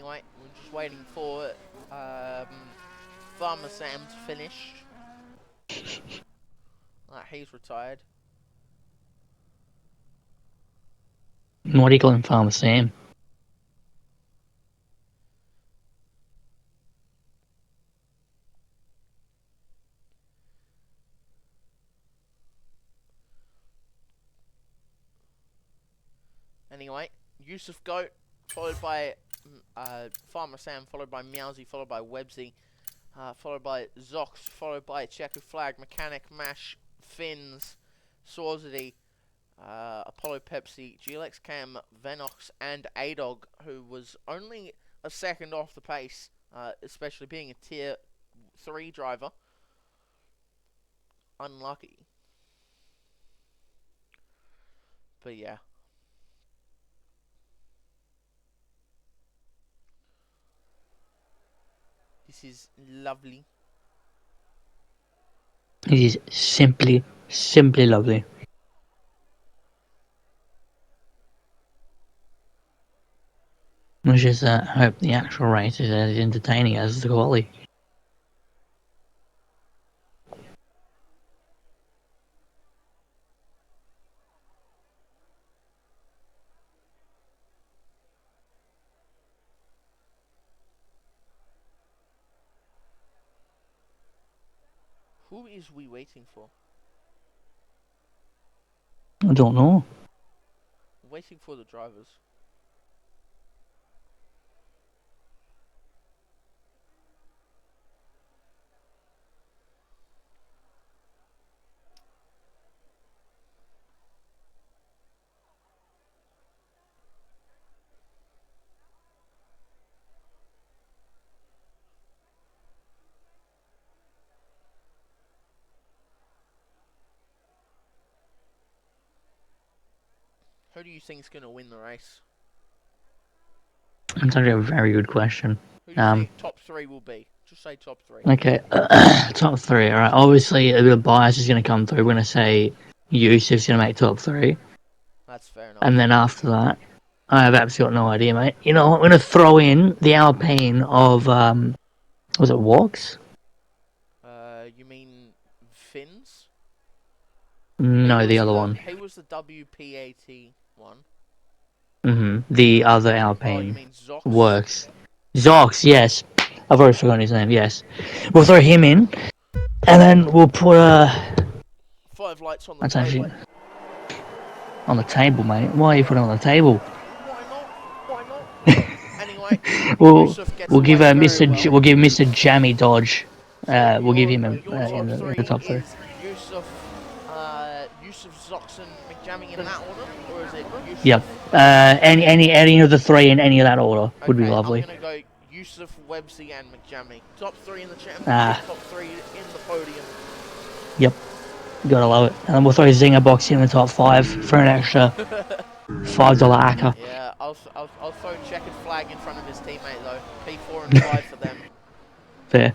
anyway, we're just waiting for Farmer Sam to finish. He's retired. What do you call him, Farmer Sam? Anyway, Yusuf Goat, followed by Farmer Sam, followed by Meowsy, followed by Websy, followed by Zox, followed by Checkered Flag, Mechanic, Mash, Finns, Sorzady, Apollo Pepsi, GLX Cam, Venox, and A-Dog, who was only a second off the pace, especially being a tier 3 driver. unlucky. But yeah. This is lovely. It is simply lovely. It's just that I hope the actual race is as entertaining as the quali. Who is we waiting for? I don't know. Waiting for the drivers. Who do you think is going to win the race? That's actually a very good question. Who do you think top 3 will be? Just say top 3. Okay, top 3. All right. Obviously, a bit of bias is going to come through. We're going to say Yusuf's going to make top 3, That's fair enough. and then after that, I have absolutely got no idea, mate. You know, I'm going to throw in the Alpine of was it Walks? You mean Finns? No, the other one. He was the WPAT one. The other Oh, you Alpine mean Zox? Works. Zox, yes. I've already forgotten his name. Yes, we'll throw him in, and then we'll put 5 lights on the That's table. actually on the table, mate. Why are you putting it on the table? Why not? Why not? Anyway, we'll Yusuf gets we'll give away very Mr. well. We'll give Mr. Jammy Dodge. So We'll give him your top in the 3 top 3. is Yusuf, Zox, and McJammy in that order, or is it Yusuf? Yep. Any of the 3 in any of that order would be Okay, I'm lovely. gonna go Yusuf, Websy, and McJammy. Top 3 in the championship. Ah. Top 3 in the podium. Yep. Gotta love it. And then we'll throw Zinger Box in the top 5 for an extra $5 acca. Yeah, I'll throw checkered flag in front of his teammate though. P4 and 5 for them. Fair.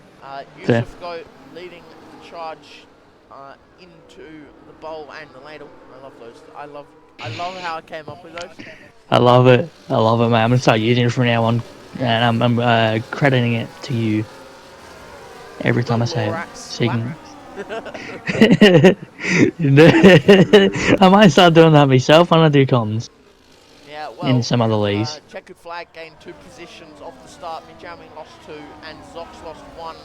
Yusuf go leading the charge into the bowl and the ladle. I love those. I love how I came up with those. I love it. I love it, man. I'm gonna start using it from now on, and I'm crediting it to you every time I say it. So you can... I might start doing that myself when I do comms. Yeah, well, In some other leagues. checkered flag gained 2 positions off the start. Mijami lost 2, and Zox lost 1.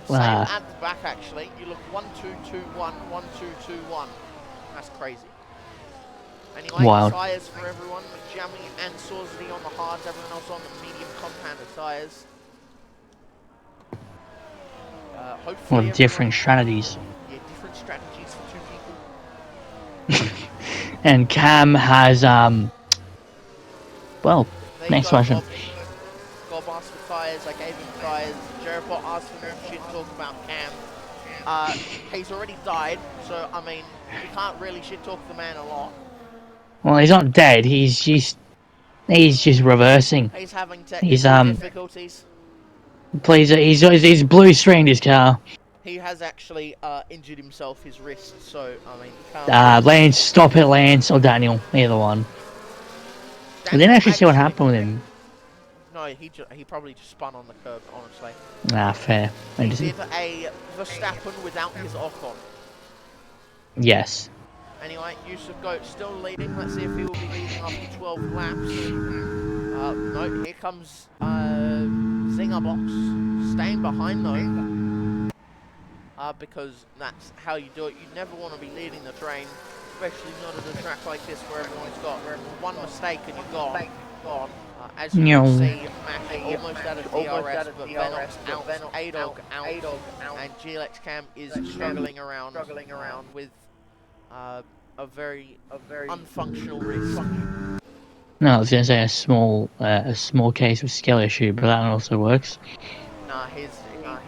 Same at the back actually. You look 1-2-2-1, 1-2-2-1. That's crazy. Anyway, Wild. tyres for everyone. Mijami and Sawsley on the hards. Everyone else on the medium compounded tyres. Hopefully Different strategies. Yeah, different strategies for 2 people. And Cam has well, there next you go, question. Bob asked for tyres, I gave him tyres. Jerabot asked for more shit talk about Cam. He's already died, so I mean, you can't really shit talk the man a lot. Well, he's not dead. He's just reversing. He's having technical difficulties. Please, he's blue stringed his car. He has actually injured himself, his wrist, so I mean, can't. Lance, stop it, Lance or Daniel, either one. I didn't actually see what happened with him. No, he probably just spun on the curb, honestly. Fair. He did a Verstappen without his Ocon. Yes. Anyway, Yusuf Goat still leading. Let's see if he will be leading after 12 laps. No, here comes Zinger Box. Staying behind though. Because that's how you do it. You never want to be leading the train, especially not at a track like this where everyone's got one mistake and you're gone. As you can see, Mac almost out of DRS, but Venox out, A-Dog out, and GLX Cam is struggling around with a very unfunctional wrist. No, I was gonna say a small case of skill issue, but that also works. Nah, he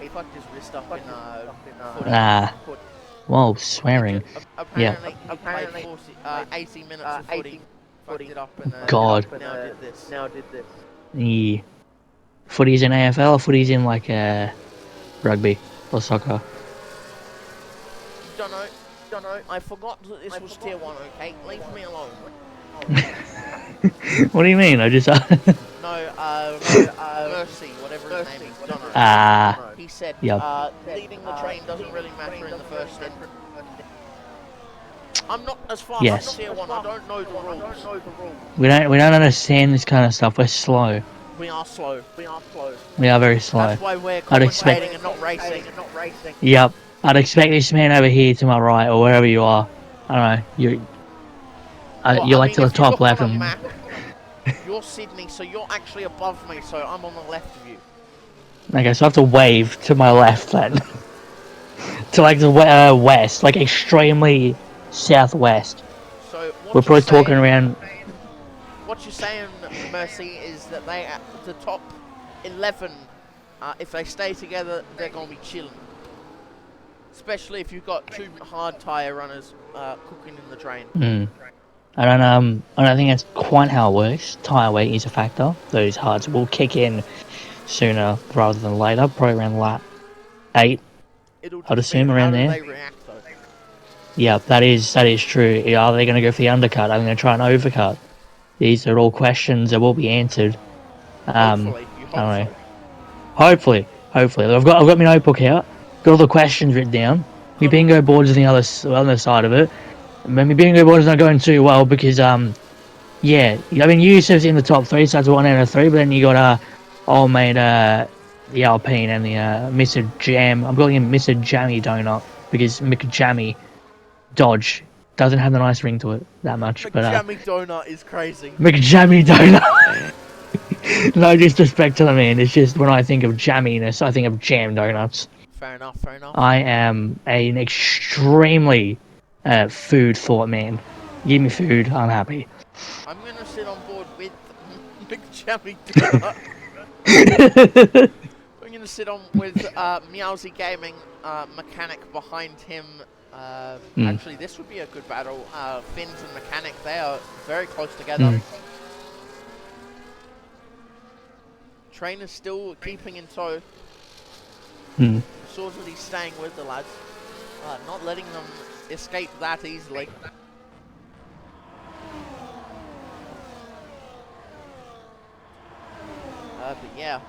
fucked his wrist up in footy. Whoa, swearing. Yeah. Apparently, he played 80 minutes of footy, fucked it up, and God. now did this. Yeah. Footy's in AFL or footy's in like rugby or soccer? Don't know. I forgot that this was tier 1, okay? Leave me alone. What do you mean? I just. No, Mercy, whatever his name is, Dono. He said, Yep. leading the train doesn't really matter in the first stint. I'm not as fast Yes. as tier 1, I don't know the rules. We don't understand this kind of stuff. We're slow. We are slow. We are very slow. That's why we're I'd expect. commentating and not racing. Yep. I'd expect this man over here to my right or wherever you are. I don't know. You're like to the if you top look left. on a map, you're Sydney, so you're actually above me, so I'm on the left of you. Okay, so I have to wave to my left then. To like the west, like extremely southwest. So We're probably talking around. What you're saying, Mercy, is that they at the top 11, if they stay together, they're gonna be chilling. Especially if you've got two hard tyre runners cooking in the train. I don't think that's quite how it works. Tyre weight is a factor. Those hards will kick in sooner rather than later, probably around lap 8. I'd assume around there. They react, though. Yeah, that is true. Are they going to go for the undercut? Are they going to try and overcut? These are all questions that will be answered. Hopefully, you hope I don't know. so. Hopefully. I've got my notebook out. Got all the questions written down. My bingo board's on the other side of it. My bingo board is not going too well because yeah, I mean Yusuf's in the top 3, so that's 1 out of 3. But then you got old mate the Alpine and the Mr. Jam. I'm calling him Mr. Jammy Donut because McJammy Dodge doesn't have the nice ring to it that much. McJammy Donut is crazy. McJammy Donut. No disrespect to the man. It's just when I think of jamminess, I think of jam donuts. Fair enough. I am an extremely food thought man. Give me food, I'm happy. I'm gonna sit on board with McJammy Donut. I'm gonna sit on with Meowsy Gaming mechanic behind him. Actually, this would be a good battle. Finns and mechanic, they are very close together. Trainer's still keeping in tow. Swords that he's staying with the lads, not letting them escape that easily. But yeah.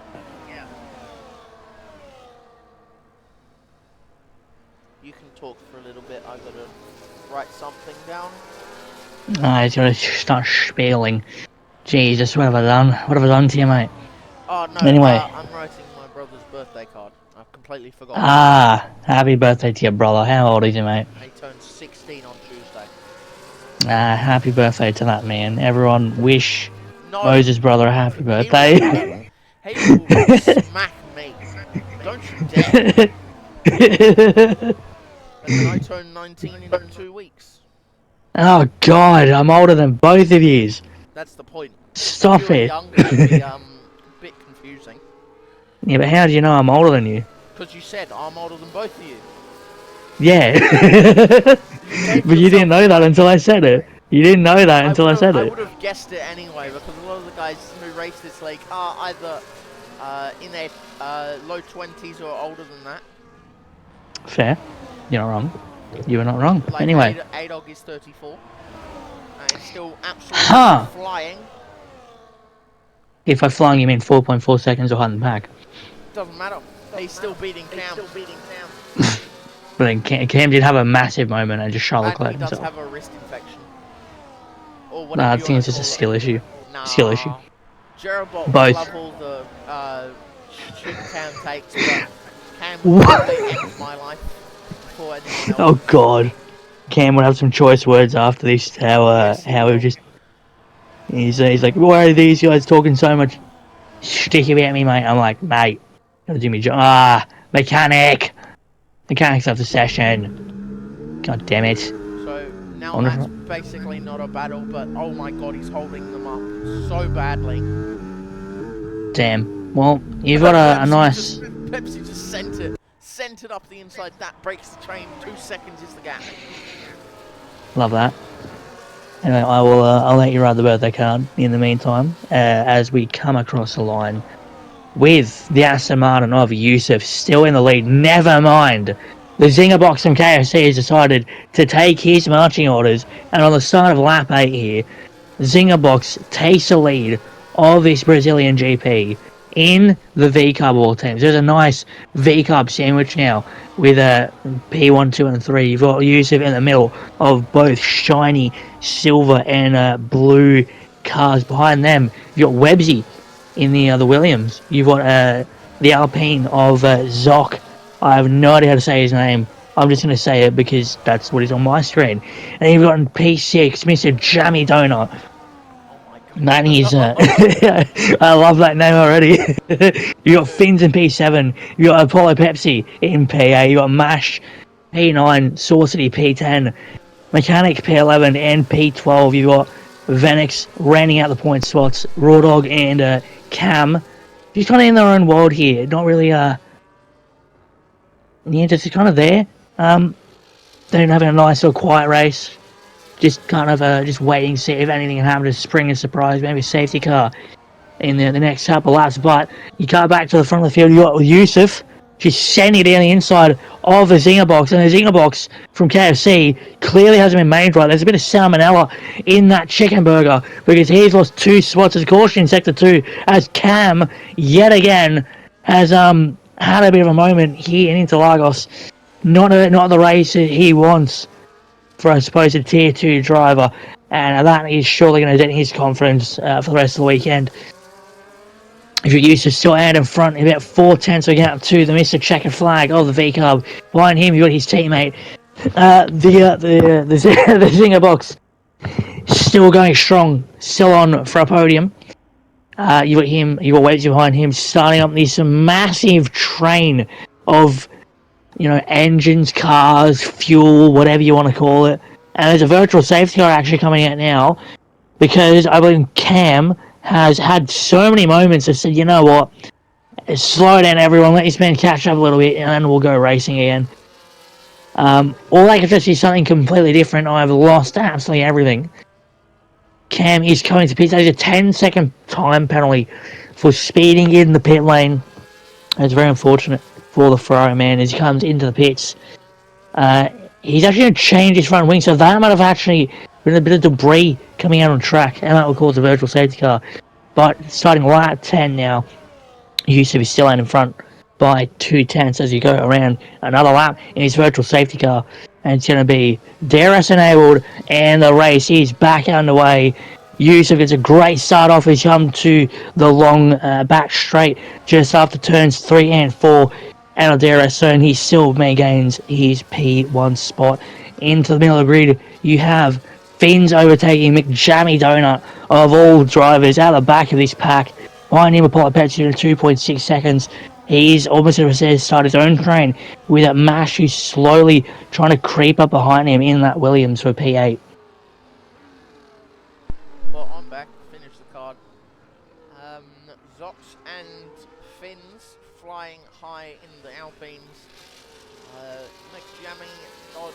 You can talk for a little bit. I gotta write something down. He's gotta start spieling. Jesus, what have I done? What have I done to you, mate? Oh no, anyway. I'm writing my brother's birthday card. I've completely forgotten. Happy birthday to your brother. How old is he, mate? He turns 16 on Tuesday. Happy birthday to that man. Everyone wish Moses' brother a happy birthday. He will smack me. Don't you dare. And then I turn 19 in 2 weeks. Oh God, I'm older than both of yous. That's the point. Stop if you were it. Younger, it'd be a bit confusing. Yeah, but how do you know I'm older than you? Because you said I'm older than both of you. Yeah. But you didn't know that until I said it. You didn't know that until I said it. I would have guessed it anyway, because a lot of the guys who race this league are either in their low 20s or older than that. Fair. You're not wrong. You were not wrong. Like anyway. A-Dog is 34. And it's still absolutely flying. If I flying, you mean 4.4 seconds or hunting back? Doesn't matter. He's still beating Cam. But then Cam did have a massive moment and just shot Leclerc himself. He does have a wrist infection. Or whatever. Nah, I think it's just a skill issue. Skill issue. Jerabot will love all the shit Cam takes, but Cam will probably end my life before anyone else. Oh God. Cam would have some choice words after this. How we just. He's like, why are these guys talking so much shtick about me, mate? I'm like, mate, gotta do me job. Mechanics after session. God damn it. So now that's basically not a battle, but oh my God, he's holding them up so badly. Damn. Well, you've got a nice. Pepsi just sent it centered up the inside. That breaks the train. 2 seconds is the gap. Love that. Anyway, I'll let you ride the birthday card in the meantime, as we come across the line with the Aston Martin of Yusuf still in the lead. Never mind. The Zinger box from KFC has decided to take his marching orders, and on the start of lap 8 here, Zinger box takes the lead of this Brazilian GP in the V Cub all teams. There's a nice V Cub sandwich now with a P1, 2, and 3. You've got Yusuf in the middle of both shiny silver and blue cars. Behind them, you've got Websy in the Williams. You've got the Alpine of Zoc. I have no idea how to say his name. I'm just going to say it because that's what is on my screen. And you've got in P6, Mr. Jammy Donut. That is, I love that name already. You got Fins in P7, you got Apollo Pepsi in P8, you got Mash P9, Saucity P10, Mechanic P11 and P12. You got Venix rounding out the point spots, Raw Dog and Cam. She's kind of in their own world here, not really, yeah, just kind of there. They're having a nice little quiet race. Just kind of just waiting to see if anything can happen to spring a surprise, maybe a safety car in the next couple of laps. But you cut back to the front of the field, you got Yusuf just sending it down the inside of the Zinger box, and the Zinger box from KFC clearly hasn't been made right. There's a bit of salmonella in that chicken burger because he's lost 2 spots as caution in sector 2 as Cam yet again has had a bit of a moment here in Interlagos. Not the race he wants for a supposed tier 2 driver, and that is surely going to dent his confidence for the rest of the weekend. If you're used to still out in front, about 4 tenths of gap to the Mr. Checkered Flag of the V Cub. Behind him, you got his teammate, the Zinger box, still going strong, still on for a podium. You got him, you got Wedgie behind him, starting up this massive train of engines, cars, fuel, whatever you want to call it. And there's a virtual safety car actually coming out now because I believe Cam has had so many moments that said, you know what, slow down everyone, let this man catch up a little bit and then we'll go racing again. Or they could just see something completely different. I've lost absolutely everything. Cam is coming to pits. There's a 10-second time penalty for speeding in the pit lane. It's very unfortunate for the Ferrari man as he comes into the pits. He's actually going to change his front wing, so that might have actually been a bit of debris coming out on track, and that will cause a virtual safety car. But starting right at 10 now, Yusuf is still out in front by 2 tenths as you go around another lap in his virtual safety car, and it's going to be DRS enabled, and the race is back underway. Yusuf gets a great start off as he comes to the long back straight just after turns 3 and 4 out of DRS zone. He still maintains his P1 spot. Into the middle of the grid, you have Fins overtaking McJammy Donut of all drivers out the back of this pack. Behind him, Apollo Pepsi in 2.6 seconds. He's almost going to start his own train with a Mash who's slowly trying to creep up behind him in that Williams for P8. Well, I'm back. Finish the card. Zox and Fins flying high in the Alpines. McJammy, Dodge,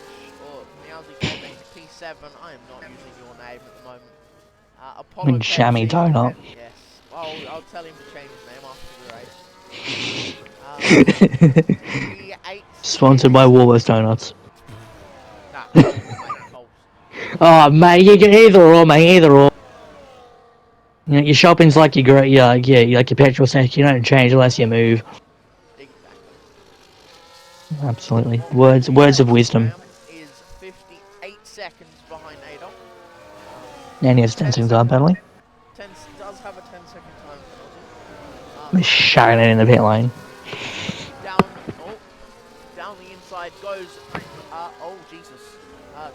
or Meowsy Gaming P7. I am not using your name at the moment. Apollo McJammy Donut. Yes. Well, I'll tell him to change his name after the race. P8. Sponsored by Woolworths Donuts. Nah, Oh, mate, you can either or, mate, either or. You know, your shopping's like your like your petrol station. You don't change unless you move. Exactly. Absolutely. Words of wisdom. Is 58 seconds behind Adolf. And he has 10 seconds time penalty. Does have a 10-second time penalty. He's shouting it in the pit lane. Down the inside goes, oh Jesus,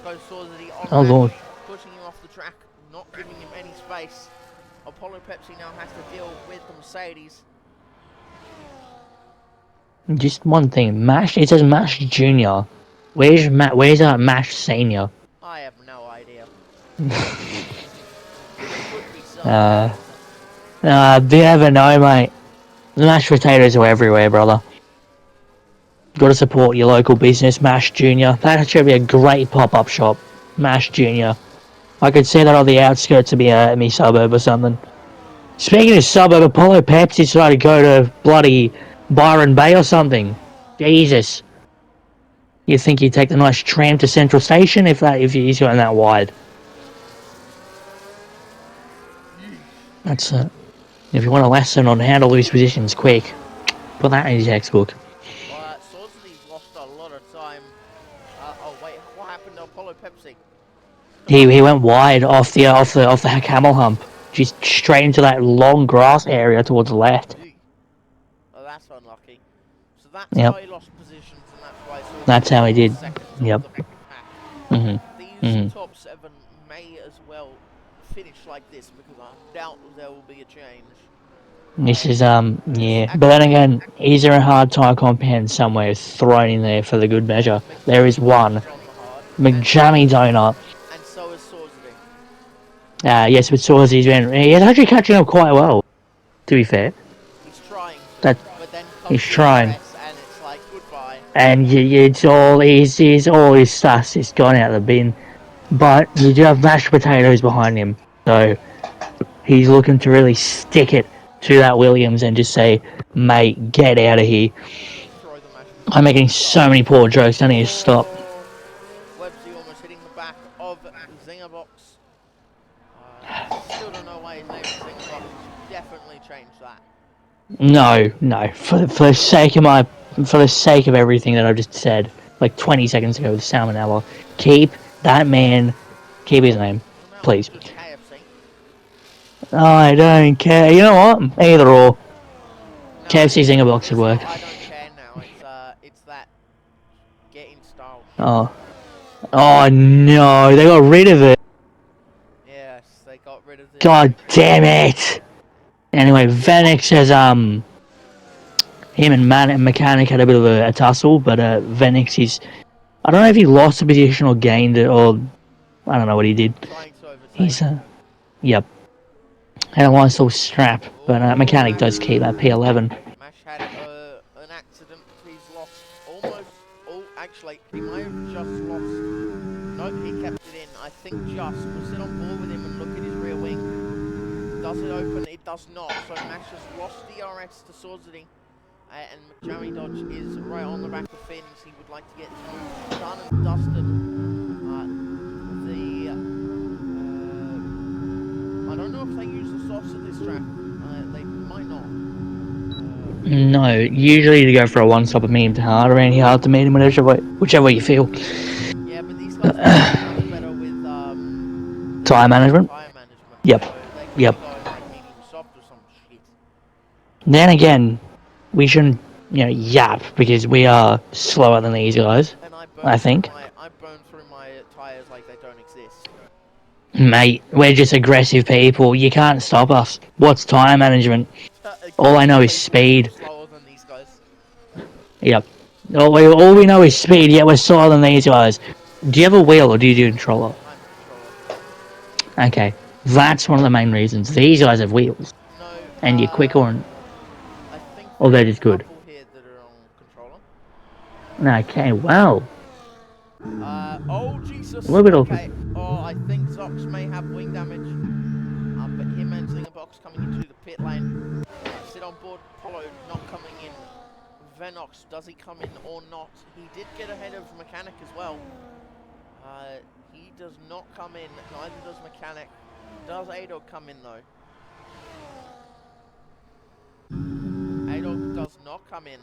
goes Saucity on Oh Lord. pushing him off the track, not giving him any space. Apollo Pepsi now has to deal with the Mercedes. Just one thing, Mash. It says Mash Junior. Where's Mash Senior? I have no idea. Do you ever know, mate? The mashed potatoes are everywhere, brother. Got to support your local business, Mash Junior. That should be a great pop-up shop, Mash Junior. I could see that on the outskirts of me suburb or something. Speaking of suburb, Apollo Pepsi decided to go to bloody Byron Bay or something. Jesus. You'd think he'd take the nice tram to Central Station if he's going that wide. That's if you want a lesson on how to lose positions quick, put that in your textbook. Sworsley's lost a lot of time. Oh wait, what happened to Apollo Pepsi? He went wide off the camel hump, just straight into that long grass area towards the left. Ew. Oh, that's unlucky. So that's Yep, how he lost positions, and that's why that's Sworsley's how he in did. second Yep. of the pack. Mhm. These Mhm. top 7 may as well finish like this because I doubt there will be a change. This is This yeah, but then actually, again, is there a hard time compound somewhere thrown in there for the good measure? There is McJammy Dodge one. is on the hard, McJammy Donut. and so is Sworsley. Yes, but Sworsy's been he's actually catching up quite well. To be fair, He's trying to, that but then he's comes the trying, DRS, and it's like goodbye. and it's all he's all his stuff is gone out of the bin. But you do have mashed potatoes behind him, so he's looking to really stick it to that Williams and just say, "Mate, get out of here." Throw the mashed I'm potatoes making aside. so many poor jokes. I need to stop. Oh, Websy almost hitting the back of Zingerbox. Still don't know why his name is Zingerbox. Definitely change that. No, no. For the sake of everything that I just said, like 20 seconds ago with Salmonella, keep that man. Keep his name, What about please. KFC? I don't care. You know what? Either or. No, KFC Zinger box would it's work. not. I don't care now. It's that get in style shit. Oh. Oh no, they got rid of it. Yes, they got rid of the. God damn it. Anyway, Venix says him and Mechanic had a bit of a tussle, but Venix is I don't know if he lost a position or gained it or I don't know what he did. Trying to overtake. He's yep. Had a nice little strap, but Oh, Mechanic does keep that P11. Mash had an accident. He's lost almost. Oh, actually, he might have just lost. No, he kept it in. I think just. We'll sit on board with him and look at his rear wing. Does it open? It does not. So Mash has lost the RS to Sworsley. And McJammy Dodge is right on the back of Fins. He would like to get his move done and dusted. I don't know if they use the softs at this track. They might not. No, usually to go for a one-stop a medium to hard or any hard to medium, whichever way you feel. Yeah, but these guys are doing much better with Tire management. tyre management. Yep. So they're going to Yep. be going like medium soft or some shit. Then again, we shouldn't yap because we are slower than these guys. And I think. I burn through my tyres like they don't exist. Mate, we're just aggressive people. You can't stop us. What's tire management? All I know is speed. Slower than these guys. Yep. All we know is speed, yet we're slower than these guys. Do you have a wheel or do you do controller? I'm controller. Okay. That's one of the main reasons. These guys have wheels. No. And you're quicker on... I think Or they're there's just a good. couple here that are on controller. Okay, well. Oh Jesus. A little bit Okay. Oh, I think Zox may have wing damage. But him and Zingerbox coming into the pit lane. Sit on board. Polo not coming in. Venox, does he come in or not? He did get ahead of Mechanic as well. He does not come in. Neither does Mechanic. Does Adog come in though? Adog does not come in.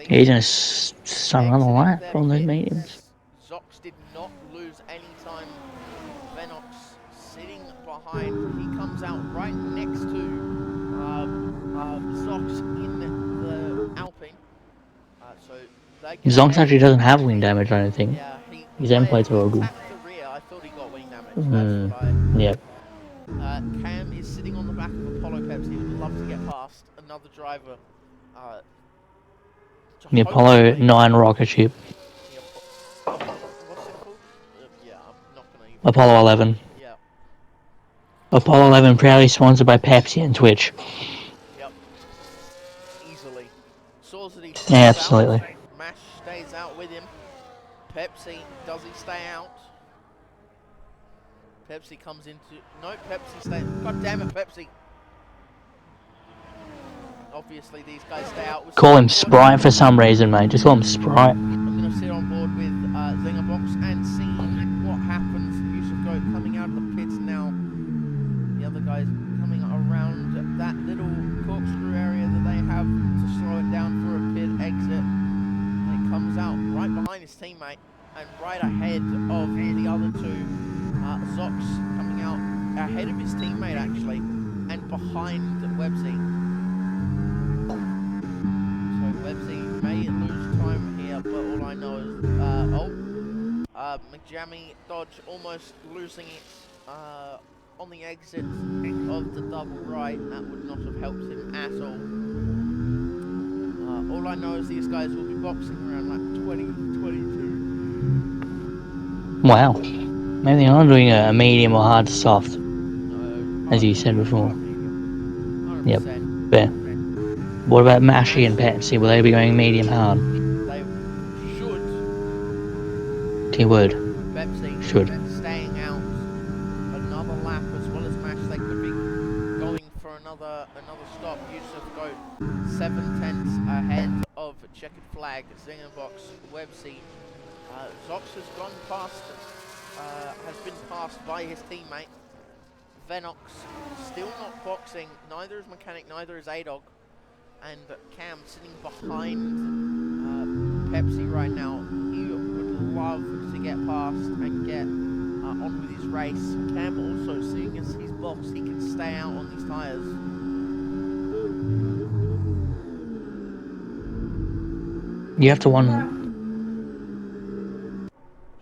He's gonna start on the lap on those mediums. Zox did not lose any time. Venox sitting behind. He comes out right next to Zox in the Alpine. So they get Zonks ahead. actually doesn't have wing damage, I don't think. Yeah, His end plates are all good. tapped the rear. I thought he got wing damage. That's what I. Yep. Cam is sitting on the back of Apollo Pepsi. He would love to get past another driver. The Apollo 9 rocket ship. What's it called? Yeah, I'm not gonna even. Apollo 11. Yeah. Apollo 11 proudly sponsored by Pepsi and Twitch. Yep. Easily. Sworsley Yeah, stays out. absolutely. Mash stays out with him. Pepsi, does he stay out? Pepsi comes into... No, Pepsi stays... God damn it, Pepsi. Obviously, these guys stay out. We'll sit Call him on board. Sprite for some reason, mate. Just call him Sprite. I'm going to sit on board with Zingerbox and see what happens. Yusuf Goat coming out of the pits now. The other guys coming around that little corkscrew area that they have to slow it down for a pit exit. And it comes out right behind his teammate and right ahead of the other two. Zox coming out ahead of his teammate actually and behind Websy. So Websy may lose time here, but all I know is McJammy Dodge almost losing it on the exit of the double right. That would not have helped him at all. All I know is these guys will be boxing around like 20, 22. Wow. Maybe I'm doing a medium or hard to soft, as you said before. Medium. Yep. 100%. Fair. What about Mashy and Pepsi? Will they be going medium hard? They should. Keyword. Pepsi Should. staying out another lap as well as Mash. They could be going for another stop. Yusuf Goat 7/10 ahead of Checkered Flag, Zingerbox, Websy. Zox has gone past, has been passed by his teammate. Venox still not boxing. Neither is Mechanic, neither is A-Dog. And Cam sitting behind Pepsi right now. He would love to get past and get on with his race. Cam also, seeing as he's boxed, he can stay out on these tyres. You have to wonder.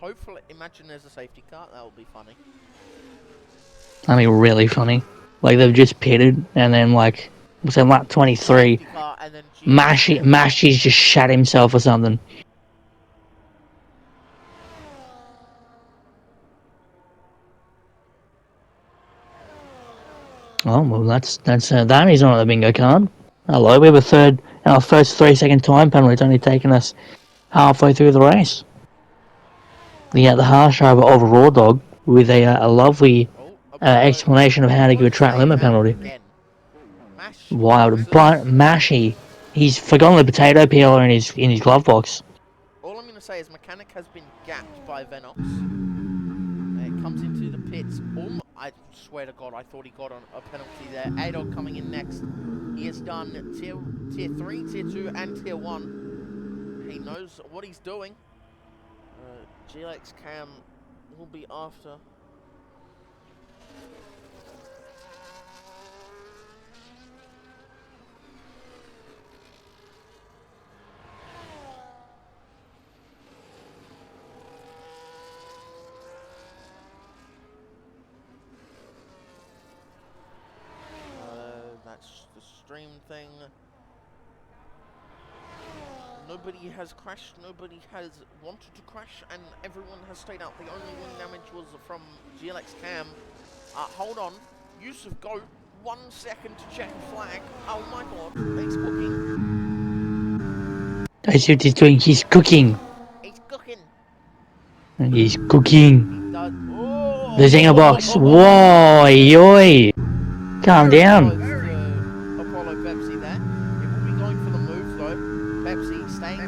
Hopefully, imagine there's a safety car. That would be funny. I mean, really funny. Like, they've just pitted, and then, like, what's that, lap 23, Safety car and then GX. Mashy's just shat himself or something. Oh, well, that's that is on the bingo card. Hello, we have our first 3-second time penalty. It's only taken us halfway through the race. The harsh over of Raw Dog with a lovely explanation of how to give a track limit penalty. Again. Mash Wild, boxes. Mashy, he's forgotten the potato peeler in his glove box. All I'm going to say is Mechanic has been gapped by Venox. It comes into the pits. I swear to God, I thought he got on a penalty there. A-Dog coming in next. He has done tier 3, tier 2, and tier 1. He knows what he's doing. GLX Cam will be after. That's the stream thing. Nobody has crashed, nobody has wanted to crash, and everyone has stayed out. The only wing damage was from GLX Cam. Hold on. Yusuf Goat, 1 second to check a flag. Oh my God, he's cooking. I see what he's doing. He's cooking. He's cooking. He's cooking. He does. Oh! The Zinger box. Whoa, yoy. Calm down. Apollo Pepsi there. It will be going for the move though. Pepsi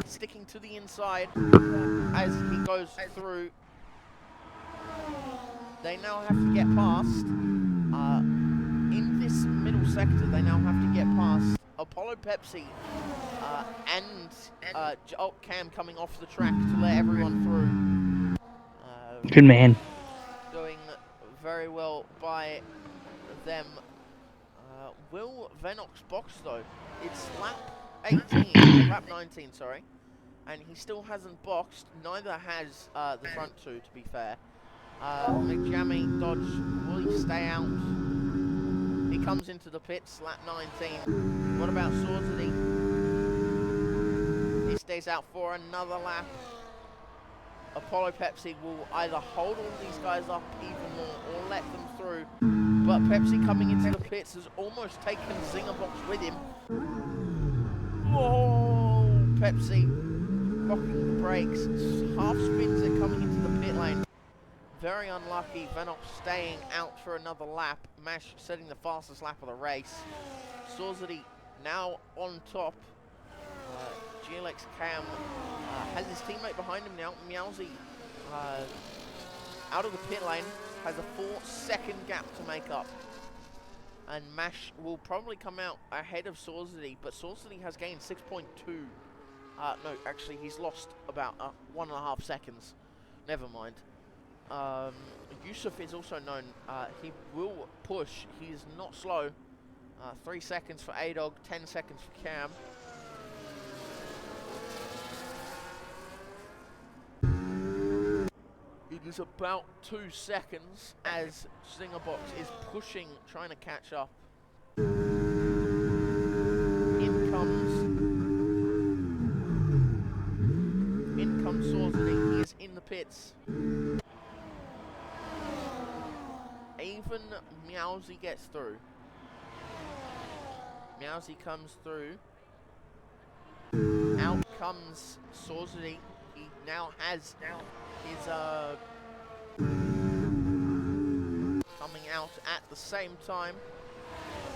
sticking to the inside as he goes through. They now have to get past. In this middle sector, they now have to get past Apollo Pepsi and Cam coming off the track to let everyone through. Good man. Doing very well by them. Will Venox box though? It's lap 18, lap 19, sorry. And he still hasn't boxed. Neither has the front two, to be fair. McJammy Dodge, will he stay out? He comes into the pits, lap 19. What about Swordsy? He stays out for another lap. Apollo Pepsi will either hold all these guys up even more or let them through. But Pepsi coming into the pits has almost taken Zingerbox with him. Oh, Pepsi blocking the brakes, half spins it coming into the pit lane. Very unlucky, Venox staying out for another lap, Mash setting the fastest lap of the race. Sorzity now on top. GLX Cam has his teammate behind him now. Meowsy out of the pit lane, has a 4-second gap to make up. And Mash will probably come out ahead of Sorzity, but Sorzity has gained 6.2. No, actually, he's lost about 1.5 seconds. Never mind. Yusuf is also known. He will push. He is not slow. 3 seconds for A-Dog, 10 seconds for Cam. It is about 2 seconds as Zingerbox is pushing, trying to catch up. In comes Sorzity. He is in the pits. Even Meowsy gets through. Meowsy comes through. Out comes Sorzity. He now has his coming out at the same time,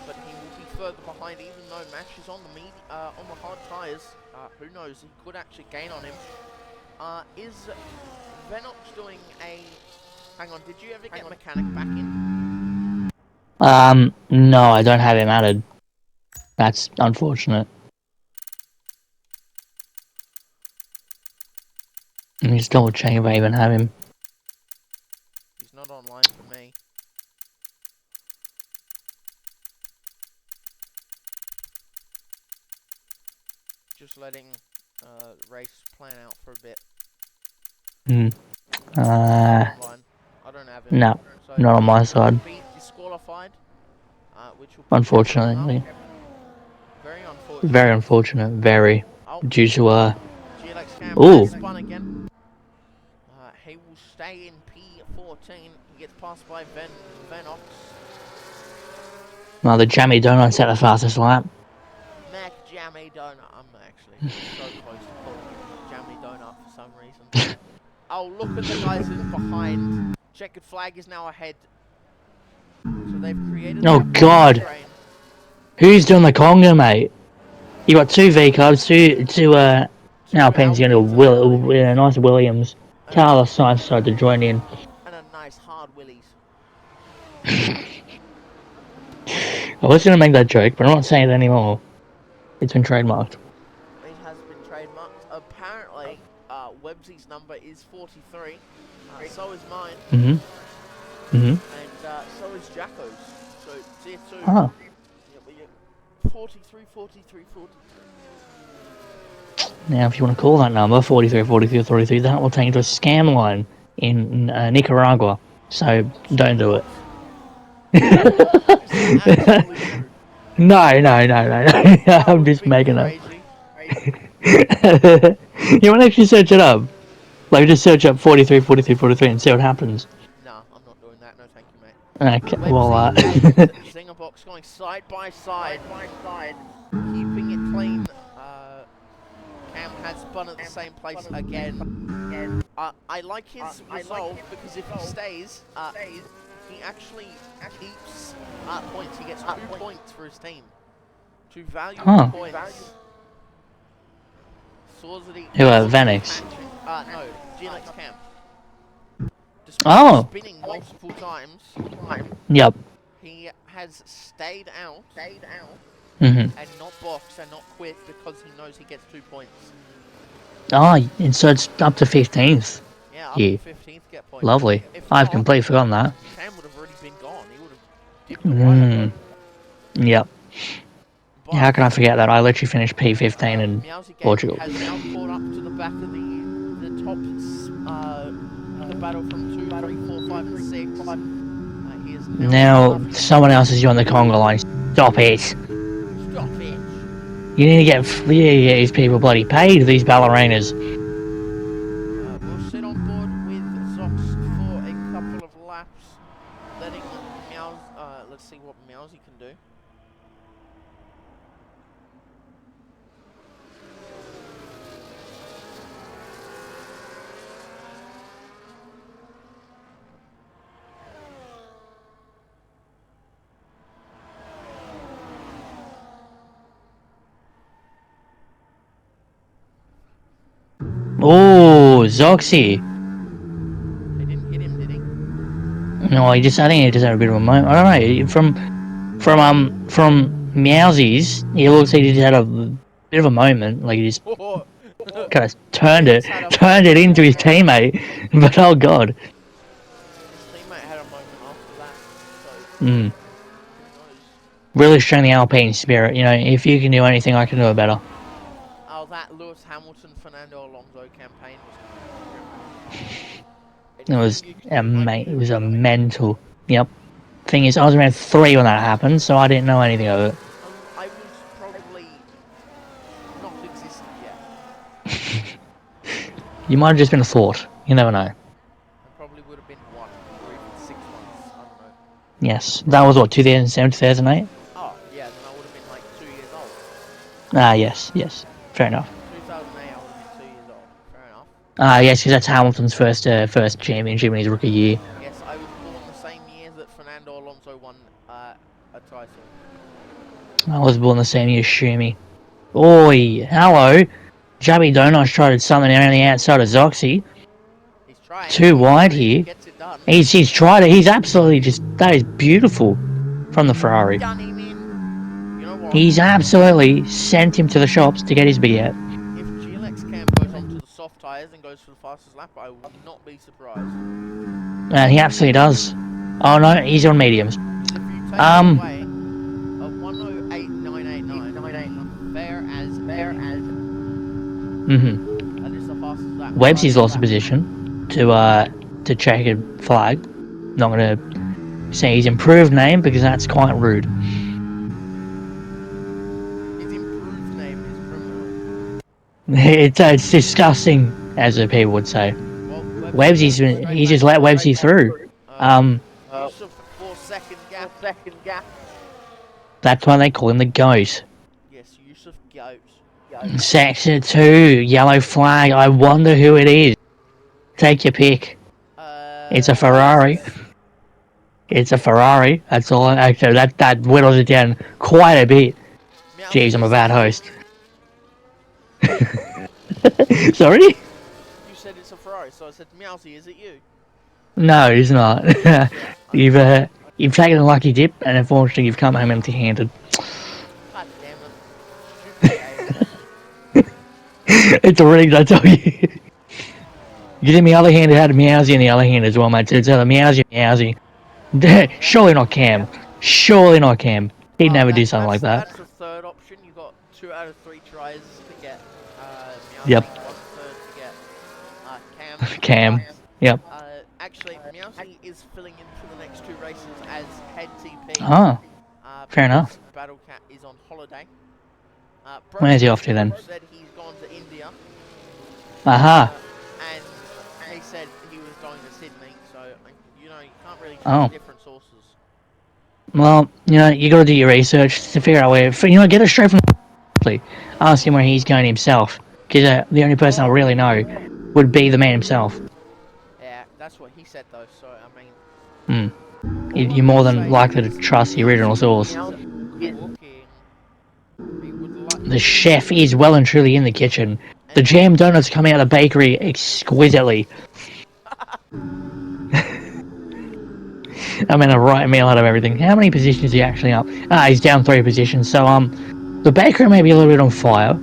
but he will be further behind. Even though Mash is on the hard tires, who knows? He could actually gain on him. Is Venox doing a? Hang on. Did you ever get Mechanic back in? No, I don't have him added. That's unfortunate. Let me just double check if I even have him. He's not online for me. Just letting race plan out for a bit. I don't have him. No, So not on my side. Be disqualified, which will Unfortunately. very unfortunate. Very unfortunate. Very. Due to GLX Cam has spun again. He will stay in P14. He gets passed by Venox. Well, the Jammy Donut set the fastest lap. Mac Jammy Donut. I'm actually so close to calling him Jammy Donut for some reason. Oh, look at the guys in behind. Checkered flag is now ahead. So they've created. Oh God! Train. Who's doing the conga, mate? You got two V cubs, two Alpines going to a nice Williams. Carlos Sainz decided to join in. And a nice hard Willies. I was going to make that joke, but I'm not saying it anymore. It's been trademarked. It has been trademarked. Apparently, Websy's number is 43. So is mine. And so is Jacko's. So tier 2. Ah. Yeah, 43, 43, 43. Now, if you want to call that number, 43, 43, 43, that will take you to a scam line in Nicaragua. So, don't do it. No. I'm just making up. You want to actually search it up? Like, just search up 43, 43, 43 and see what happens. No, I'm not doing that. No, thank you, mate. Okay, well, Zingerbox going side by side, keeping it clean. Cam has spun at the same place again. I like his resolve because if he stays, he actually keeps points. He gets 2 points for his team. 2 valuable points. Sorzity. Who are Vanix? No, GLX Cam. Despite spinning multiple times, yep. he has stayed out, and not boxed and not quit because he knows he gets 2 points. Oh, and so it's up to 15th. Yeah, up to 15th get points. Lovely. I've completely forgotten that. Cam would have already been gone. He would have dipped away. Yep. But how can I forget that? I literally finished P15 in Portugal. Has now caught up to the back of the top, the battle from 2, 3, 4, 5, and 6. He is now someone else is on the Congo line. Stop it. Stop it. You need to get these people bloody paid, these ballerinas. We'll sit on board with Zox for a couple of laps, letting Meows, let's see what Meowsy can do. Zoxy. He didn't hit him, did he? No, I think he just had a bit of a moment. I don't know. From Meowsies, he looks like he just had a bit of a moment. Like he just Oh, kind of Vince had a turned it moment. into his teammate. But oh god. His teammate had a moment after that. So, Mm. who knows? Really showing the Alpine spirit. You know, if you can do anything, I can do it better. Oh, that Lewis Hamilton, Fernando Alonso campaign was criminal. It was Anything you can do, I can it do was a better. mental. Yep. Thing is, I was around 3 when that happened, so I didn't know anything of it. I was probably not existent yet. You might have just been a thought. You never know. I probably would have been 1 or even 6 months. I don't know. Yes, that was what 2007, 2008. Oh, yeah, then I would have been like 2 years old. Ah, yes, fair enough. 2008, I would have been 2 years old. Fair enough. Ah, yes, because that's Hamilton's first championship in his rookie year. Yes, I was born the same year that Fernando Alonso won a title. I was born the same year as Shumi. Oi, hello. Jabby Donuts tried something around the outside of Zoxy. He's trying. Too wide He here. gets it done. He's tried it. He's absolutely that is beautiful from the Ferrari. Done him in. You know what? He's absolutely sent him to the shops to get his big out. If GLX Cam goes onto the soft tyres and goes for the fastest lap, I will not be surprised. He absolutely does. Oh no, he's on mediums. If you take away a 108.989, fair as Mm-hmm. that is the fastest lap. Webbsy's lost a position to checkered flag. Not gonna say his improved name because that's quite rude. His improved name is criminal. It's disgusting, as the people would say. Well, He just let Webbsy through. Use of 4-second gap. That's why they call him the goat. Yes, use of goat. Sector 2, yellow flag. I wonder who it is. Take your pick. It's a Ferrari. It's a Ferrari. That's all. Actually, that whittles it down quite a bit. Jeez, I'm a bad host. Sorry? You said it's a Ferrari, so I said, Meowsy, is it you? No, it's not. You've taken a lucky dip, and unfortunately, you've come home empty-handed. God damn it. It's a rig, I tell you. You in the other hand, it had Meowsy in the other hand as well, mate. It's either Meowsy. Surely not Cam. Surely not Cam. He'd never do something like that. That's the third option. You got 2 out of 3 tries to get Meowsy. Yep. 1/3 to get Cam. Cam. Yep. Actually, Meowsy is filling in for the next 2 races as head TP. Oh, fair enough. Battlecat is on holiday. Where's he off to then? Said he's gone to India. Aha. And he said he was going to Sydney, so you can't really trust different sources. Well, you got to do your research to figure out where. Get it straight from the. Ask him where he's going himself, because the only person I really know would be the man himself. Yeah, that's what he said though. So I mean. You're more than likely to trust the original source. The chef is well and truly in the kitchen. The jam donuts coming out of the bakery exquisitely. I mean, a right meal out of everything. How many positions is he actually up? He's down 3 positions. So, the bakery may be a little bit on fire.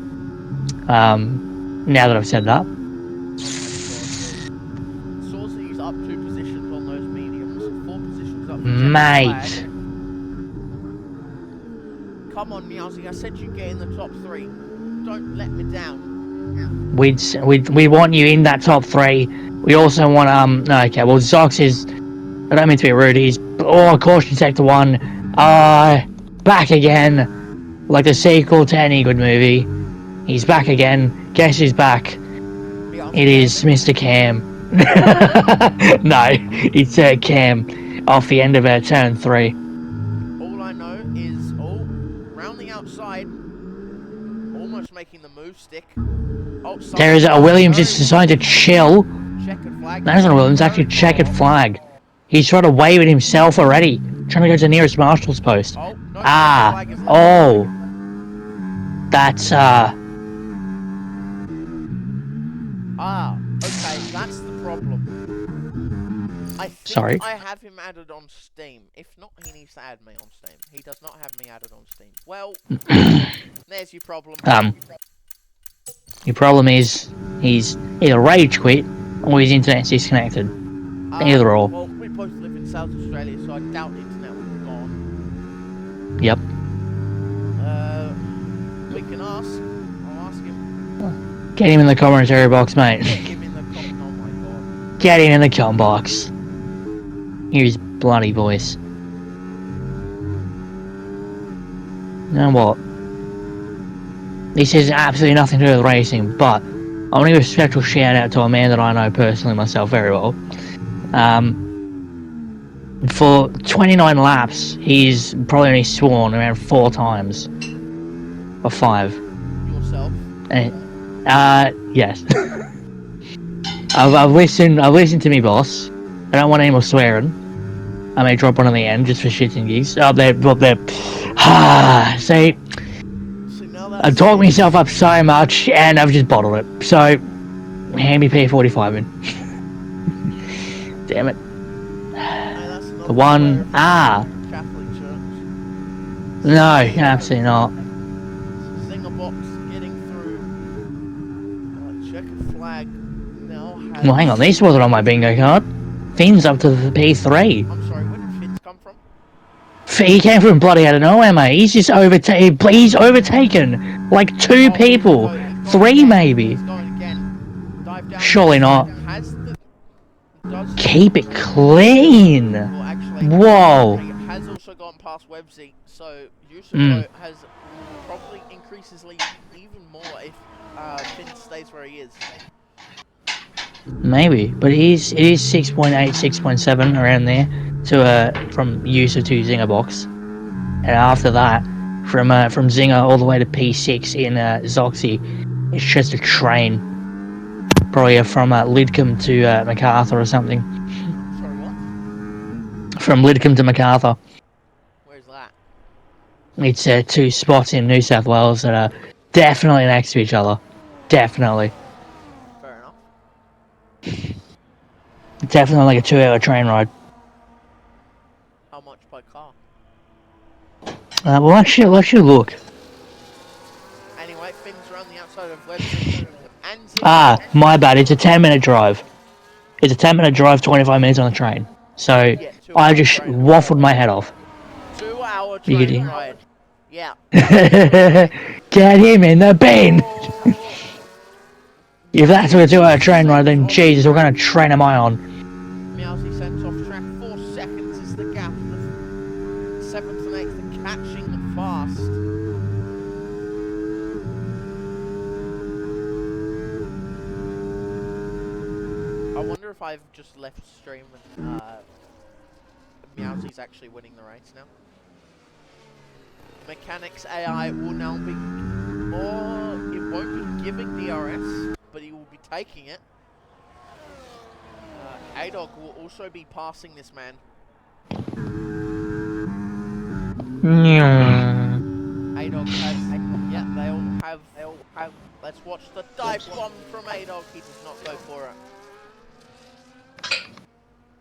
Now that I've said that. Saucy's up 2 positions on those mediums. 4 positions up. Mate. Come on, Meowsy. I said you'd get in the top 3. Don't let me down. We want you in that top 3. We also want no, okay. Well, Zox is. I don't mean to be rude. He's caution sector 1. Back again, like the sequel to any good movie. He's back again. Guess who's back? It is Mr. Cam. No, it's Cam off the end of turn 3. All I know is round the outside, almost making the move stick. There is a Williams just decided to chill. That isn't a Williams, actually checkered flag. He's trying to wave at himself already. Trying to go to the nearest marshal's post. That's okay. I think Sorry. I have him added on Steam. If not, he needs to add me on Steam. He does not have me added on Steam. Well, there's your problem. Your problem is he's either rage quit or his internet's disconnected. Either or. Well, we both live in South Australia, so I doubt the internet will be gone. Yep. We can ask. I'll ask him. Get him in the commentary box, mate. Get him in the comment. Oh my god. Get him in the comment box. Hear his bloody voice. You know what? This has absolutely nothing to do with racing, but I want to give a special shout out to a man that I know personally myself very well. For 29 laps, he's probably only sworn around 4 times. Or 5. Yourself? Yes. I've listened to me boss. I don't want any more swearing. I may drop one at the end just for shits and gigs. Up there. See, I've talked myself up so much and I've just bottled it. So, hand me P45 in. Damn it. The one. Catholic Church. No, absolutely not. Zinger box getting through. Checkered flag now has. Well, hang on. This wasn't on my bingo card. Finn's up to the P3. I'm sorry, where did Fins come from? He came from bloody out of nowhere, mate. He's just he's overtaken like 2 people. 3 maybe. He's going again. Dive down. Surely not. Does Keep it clean. Well, actually, Whoa. he has also gone past Websy, so Yusuko has probably increased his lead even more if Finn stays where he is. Maybe, but it is 6.8, 6.7 around there to from user to Zinger box, and after that, from Zinger all the way to P6 in Zoxy, it's just a train. Probably from Lidcombe to MacArthur or something. Sorry, what? From Lidcombe to MacArthur. Where's that? It's 2 spots in New South Wales that are definitely next to each other. Definitely. Fair enough. Definitely like a 2-hour train ride. How much by car? Well, let's look. Anyway, Finn's around the outside of Websy. And My bad. It's a 10-minute drive. It's a 10-minute drive, 25 minutes on the train. So yeah, I just waffled my head off. 2-hour train ride. Yeah. Get him in the bin. If that's a 2-hour train ride, then Jesus, what kind of train am I on? Meowsy sent off track. 4 seconds is the gap. The 7th and 8th are catching fast. I wonder if I've just left stream and Meowsy's actually winning the race now. Mechanics AI will now be, or it won't be giving DRS, but he will be taking it. A-Dog will also be passing this man. A-Dog has, yeah, they all have, let's watch the dive bomb from A-Dog. He does not go for it.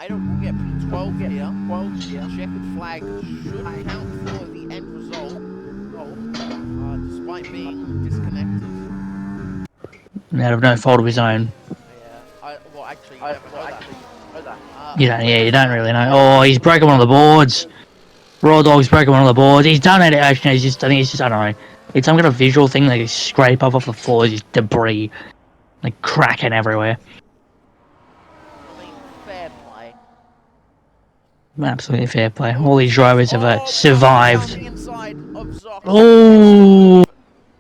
A-Dog will get P12 here. 12 here. Checkered flag should count for the end result. Despite being disconnected. Out of no fault of his own. Yeah, well, actually, you never know that. You don't really know. Oh, he's broken one of the boards. Raw Dog's broken one of the boards. He's done it. Actually, I think it's just, I don't know. It's some kind of visual thing, like scrape up off the floor, just debris, like cracking everywhere. I mean, fair play. Absolutely fair play. All these drivers have survived. Oh!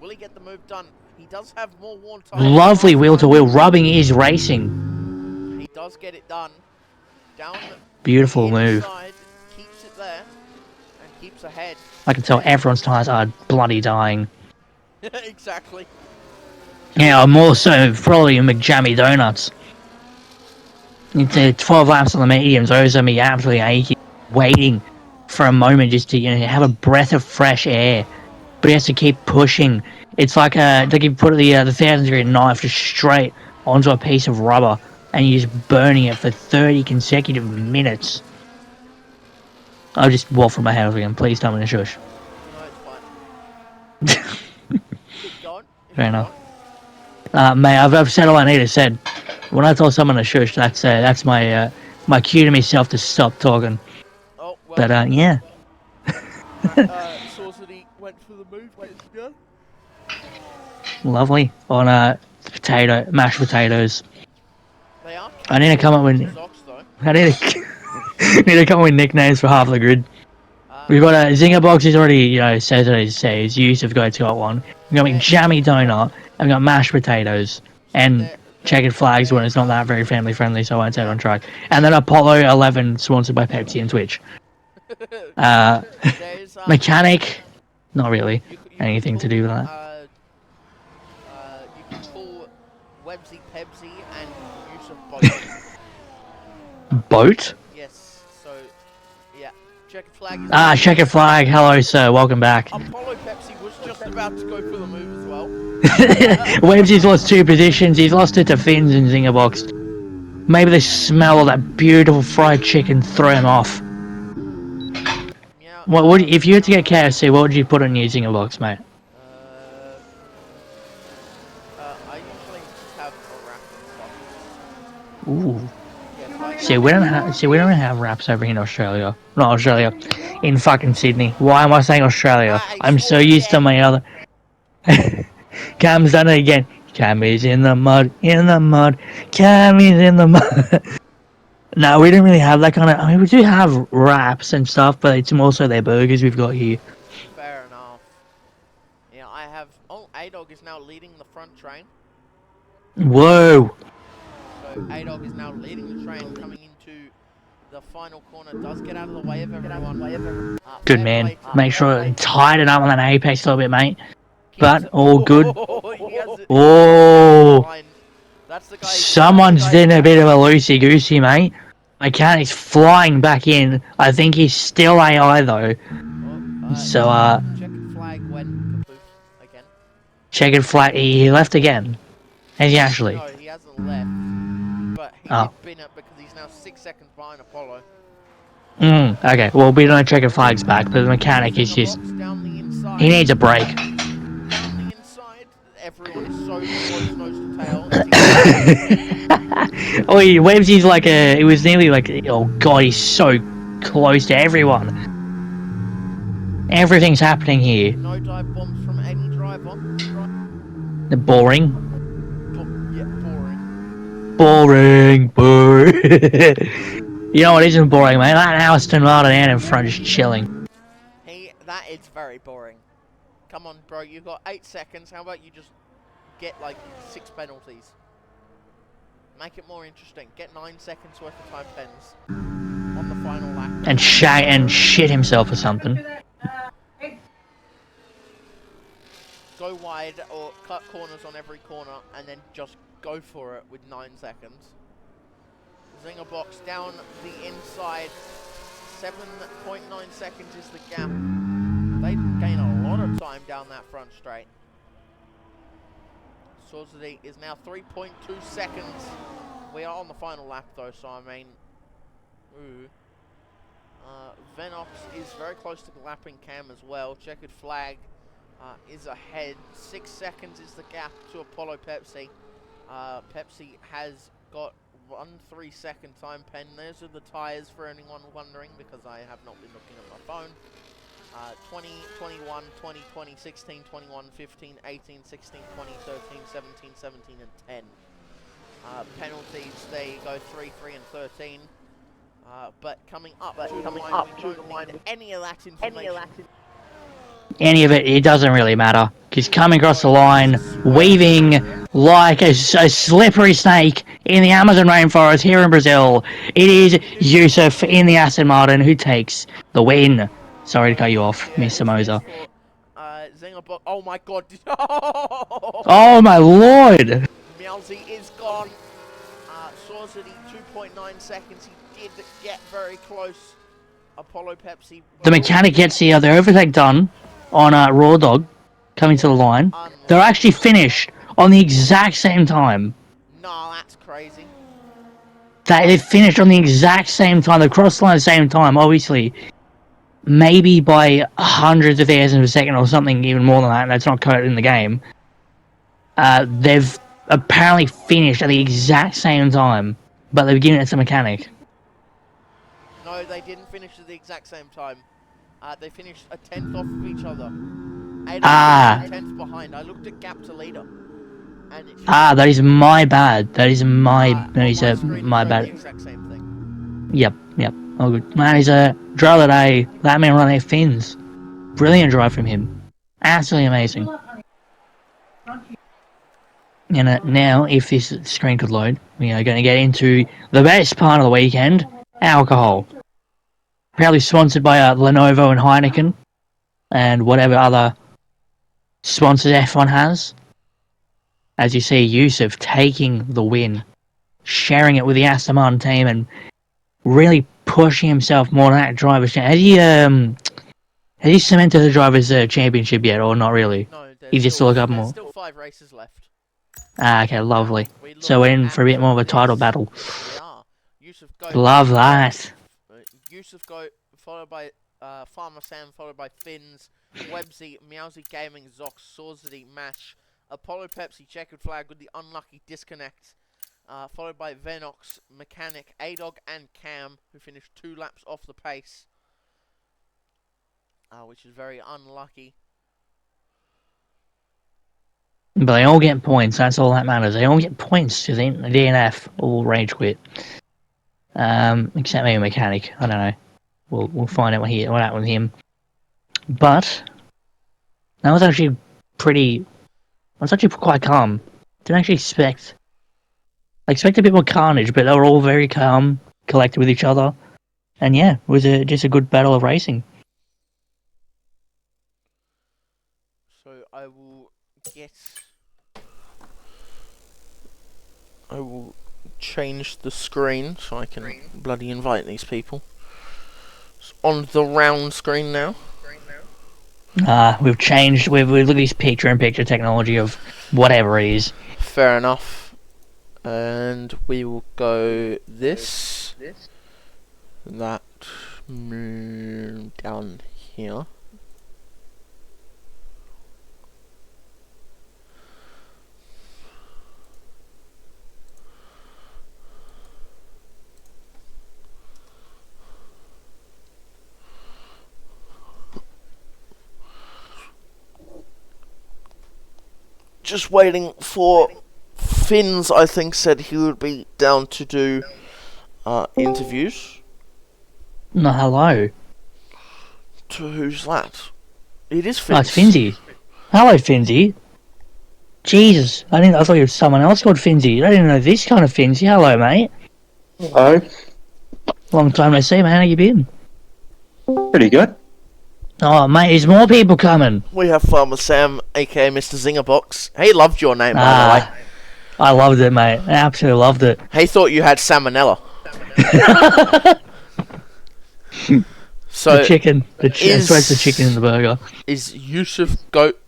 Will he get the move done? He does have more worn tires. Lovely wheel-to-wheel rubbing is racing. He does get it done. Down Beautiful move. Inside, keeps it there and keeps ahead. I can tell everyone's tires are bloody dying. Exactly. Yeah, more so probably McJammy Donuts. It's 12 laps on the mediums. Those are me absolutely aching, waiting for a moment just to have a breath of fresh air. But he has to keep pushing. It's like you put the 1,000-degree knife just straight onto a piece of rubber. and you're just burning it for 30 consecutive minutes. I'll just waffle my head off again. Please tell me to shush. No, it's fine. Keep going if Fair you enough. want. Mate, I've said all I need to said. When I tell someone to shush, that's my my cue to myself to stop talking. Oh, well. But yeah, Saucity went for the move. Gets done. lovely on mashed potatoes. They are I need to come up with socks, though. I need to need to come up with nicknames for half the grid. We've got a Yeah. Zinger box. Is already says what it says. You've got one. We've got a jammy donut. And we've got mashed potatoes and checkered flags when it's not that very family friendly, so I won't say it on track. And then Apollo 11 sponsored by Pepsi and Twitch. Mechanic, not really anything to do with that. You can pull Websy Pepsi and use a boat. Boat? Yes, so, yeah. Checkered flag is... Checkered flag. Hello, sir. Welcome back. Apollo Pepsi was just about to go for the move as well. Websy's lost 2 positions. He's lost it to Fins and Zinger box. Maybe the smell of that beautiful fried chicken threw him off. Yeah, What would if you had to get KFC? What would you put in your Zinger box, mate? I usually just have a wrap. Ooh. See, we don't have wraps over here in Australia. Not Australia, in fucking Sydney. Why am I saying Australia? I'm so used to my other. Cam's done it again. Cam is in the mud, Cam is in the mud. No, we don't really have that kind of. I mean, we do have wraps and stuff, but it's more so their burgers we've got here. Fair enough. Yeah, I have. Oh, A-Dog is now leading the front train. Whoa! So A-Dog is now leading the train, coming into the final corner. Does get out of the way of everyone. Good man. Make sure to tighten up on that apex a little bit, mate. But all good. Oh! Someone's been a bit of a loosey goosey, mate. Mechanic's flying back in. I think he's still AI though. So checkered flag went kapoof again. Checkered flag. He left again. Has he actually? No, he hasn't left. But he did bin it because he's now 6 seconds behind Apollo. Okay. Well, we don't checkered flags back, but the mechanic is just. He needs a break. Down the inside, everyone is so close nose to tail. Oh, he waves. He's like a. It was nearly like. Oh god, he's so close to everyone. Everything's happening here. No dive bombs from any driver. The boring. Boring. You know what isn't boring, mate? That Aston Martin out in front just chilling. That is very boring. Come on, bro. You've got 8 seconds. How about you just get like 6 penalties? Make it more interesting. Get 9 seconds worth of time pens on the final lap. And shit himself or something. Go wide or cut corners on every corner and then just go for it with 9 seconds. Zinger box down the inside. 7.9 seconds is the gap. They gain a lot of time down that front straight. Saucity is now 3.2 seconds. We are on the final lap though, so I mean... Ooh. Venox is very close to lapping Cam as well. Checkered flag is ahead. 6 seconds is the gap to Apollo Pepsi. Pepsi has got 1 3-second time pen. Those are the tyres for anyone wondering, because I have not been looking at my phone. 20, 21, 20, 20, 16, 21, 15, 18, 16, 20, 13, 17, 17, and 10. Penalties, they go 3, 3, and 13. But coming up to the line, any of that information. Any of it doesn't really matter. He's coming across the line, weaving like a slippery snake in the Amazon rainforest here in Brazil. It is Yusuf in the Aston Martin who takes the win. Sorry to cut you off, Mr. Moser. Oh my god. Oh my lord. Meowsy is gone. Saucity, 2.9 seconds. He did get very close. Apollo Pepsi. The mechanic gets the overtake done on Raw Dog coming to the line. They're actually finished on the exact same time. No, that's crazy. They finished on the exact same time. They crossed the line at the same time, obviously. Maybe by hundreds of thousands of a second or something even more than that. That's not coded in the game. They've apparently finished at the exact same time, but they've given it to mechanic. No, they didn't finish at the exact same time. They finished a tenth off of each other. Adolf finished a tenth behind. I looked at gap to leader, and it that is my bad. That is my screen my the bad. exact same thing. Yep. Oh, good. Man, he's a drive of the day. That man run their fins. Brilliant drive from him. Absolutely amazing. And now, if this screen could load, we are going to get into the best part of the weekend, alcohol. Proudly sponsored by Lenovo and Heineken, and whatever other sponsors F1 has. As you see, Yusuf taking the win, sharing it with the Aston Martin team, and really pushing himself more than that driver's championship. Has he cemented the driver's championship yet, or not really? No, He's still a couple more. There's still 5 races left. Okay, lovely. So we're in for a bit more of a title battle. Yes, we are. Yusuf Goat. Love that. Yusuf Goat, followed by Farmer Sam, followed by Finns, Websy, Meowsy Gaming, Zox, Sawsity, Mash, Apollo Pepsi, Checkered Flag with the unlucky disconnect, followed by Venox, Mechanic, A-Dog, and Cam, who finished 2 laps off the pace, which is very unlucky. But they all get points, that's all that matters. They all get points to the DNF, all rage quit. Except maybe Mechanic, I don't know. We'll find out what happened with him. But that was actually quite calm. Didn't actually expect... I expected a bit more carnage, but they were all very calm, collected with each other. And yeah, it was just a good battle of racing. So I will change the screen so I can bloody invite these people. It's on the round screen now. We've looked at this picture-in-picture technology of whatever it is. Fair enough. And we will go this, that, down here. Just waiting for Finns. I think said he would be down to do interviews. No, hello. To who's that? It is Finns. Oh, it's Finzy. Hello, Finzy. Jesus, I thought you were someone else called Finzy. I didn't know this kind of Finzy. Hello, mate. Hello. Long time no see, man. How you been? Pretty good. Oh, mate, there's more people coming. We have Farmer Sam, aka Mr. Zingerbox. He loved your name, by the way. I loved it, mate. I absolutely loved it. He thought you had salmonella. So the chicken. It's the chicken in the burger. Is Yusuf Goat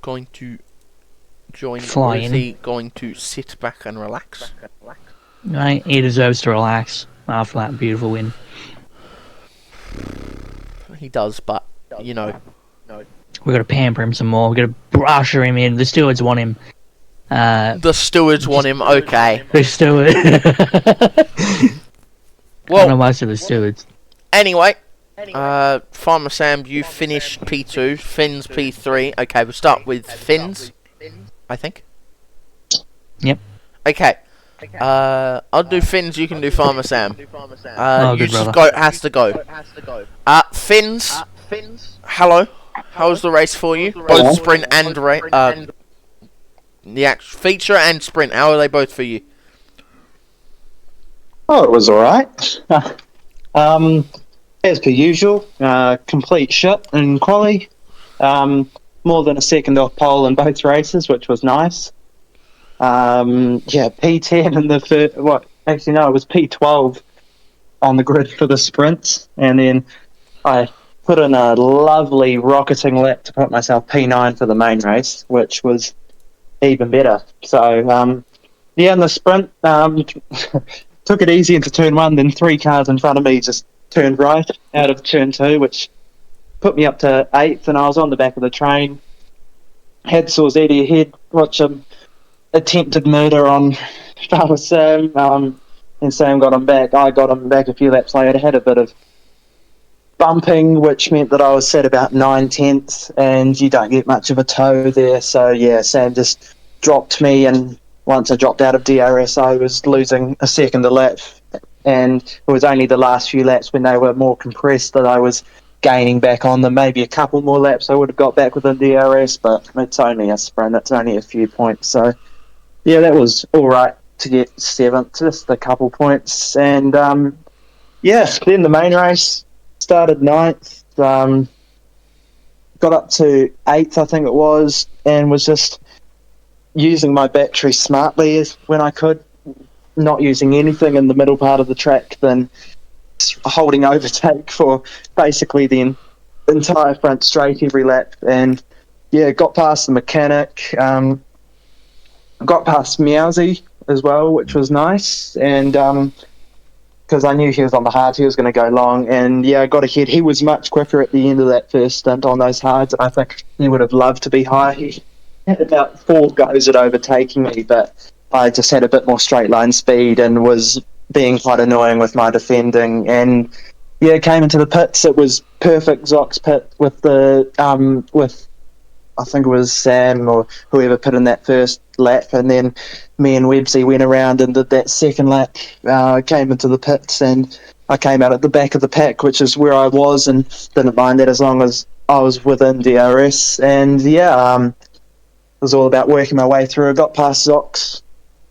going to join? Or is he going to sit back and relax? Right, he deserves to relax after that beautiful win. He does, but you know, we've got to pamper him some more. We've got to usher him in. The stewards want him. The stewards want him. Okay. The steward. Well, not most of the stewards. Anyway, Farmer Sam, you finished P2. Finns P3. Okay, we'll start with Finns, I think. Yep. Okay. I'll do Finns, you can do Farmer Sam. Good Goat has to go. Finns, hello. How was the race for you? Both sprint and the actual feature and sprint. How are they both for you? Oh, it was alright. As per usual, complete shit in quali. More than a second off pole in both races, which was nice. P10 in the first, it was P12 on the grid for the sprints, and then I put in a lovely rocketing lap to put myself P9 for the main race, which was even better. So, Yeah, in the sprint, took it easy into turn one, then three cars in front of me just turned right out of turn two, which put me up to eighth, and I was on the back of the train. Had Saws Eddie ahead, watch him attempted murder on Father Sam, and Sam got him back. I got him back a few laps later, had a bit of bumping, which meant that I was set about 9/10, and you don't get much of a tow there. So yeah, Sam just dropped me, and once I dropped out of DRS, I was losing a second a lap, and it was only the last few laps when they were more compressed that I was gaining back on them. Maybe a couple more laps I would have got back within DRS, but it's only a sprint. It's only a few points. So yeah, that was all right to get seventh, just a couple points, and yeah, then the main race started ninth, got up to eighth, I think it was, and was just using my battery smartly when I could, not using anything in the middle part of the track, then holding overtake for basically the entire front straight every lap, and yeah, got past the mechanic, got past Meowsy as well, which was nice, and because I knew he was on the hard, he was going to go long, and yeah, I got ahead. He was much quicker at the end of that first stint on those hards. I think he would have loved to be high. He had about 4 goes at overtaking me, but I just had a bit more straight line speed and was being quite annoying with my defending. And yeah, came into the pits. It was perfect Zox pit with the with I think it was Sam or whoever put in that first lap, and then me and Websy went around and did that second lap. Came into the pits, and I came out at the back of the pack, which is where I was, and didn't mind that as long as I was within DRS. And yeah, it was all about working my way through. I got past Zox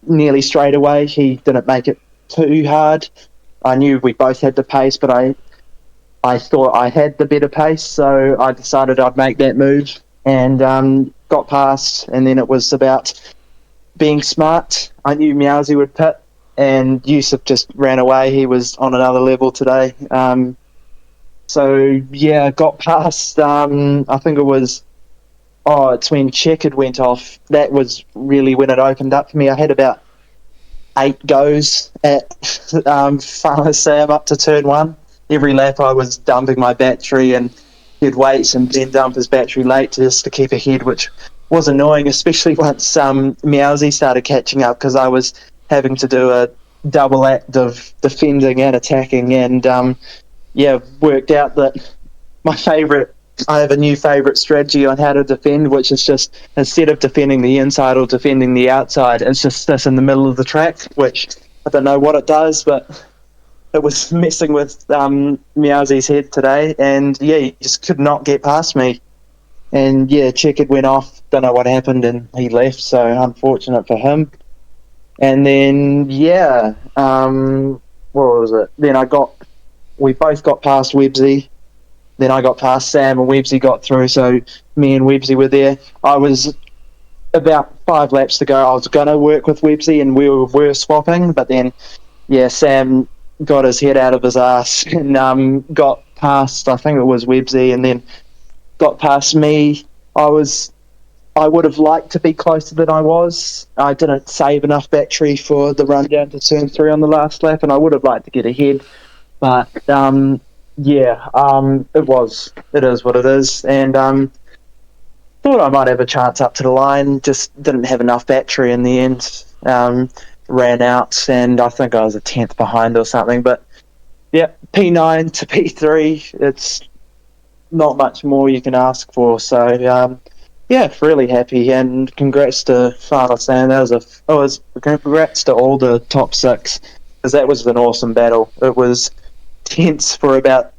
nearly straight away. He didn't make it too hard. I knew we both had the pace, but I thought I had the better pace, so I decided I'd make that move and got past. And then it was about being smart. I knew Meowsy would pit, and Yusuf just ran away. He was on another level today. So yeah, got past. I think it was. Oh, it's when Checkered went off. That was really when it opened up for me. I had about 8 goes at Farmer Sam up to turn one. Every lap I was dumping my battery, and he'd wait and then dump his battery late just to keep ahead, which was annoying, especially once Meowsy started catching up, because I was having to do a double act of defending and attacking, and yeah, worked out that I have a new favourite strategy on how to defend, which is just instead of defending the inside or defending the outside, it's just this in the middle of the track, which I don't know what it does, but it was messing with Meowsy's head today, and yeah, he just could not get past me. And yeah, Checkered went off, don't know what happened, and he left, so unfortunate for him. And then yeah, what was it? Then we both got past Websy. Then I got past Sam, and Websy got through, so me and Websy were there. I was about 5 laps to go. I was going to work with Websy, and we were swapping, but then, yeah, Sam got his head out of his ass and got past, I think it was Websy, and then got past me. I would have liked to be closer than I was. I didn't save enough battery for the run down to turn 3 on the last lap, and I would have liked to get ahead, but yeah, it is what it is, and thought I might have a chance up to the line, just didn't have enough battery in the end, ran out, and I think I was a 10th behind or something, but yeah, P9 to P3, it's not much more you can ask for, so yeah, really happy, and congrats to Father Sam. Congrats to all the top 6, because that was an awesome battle. It was tense for about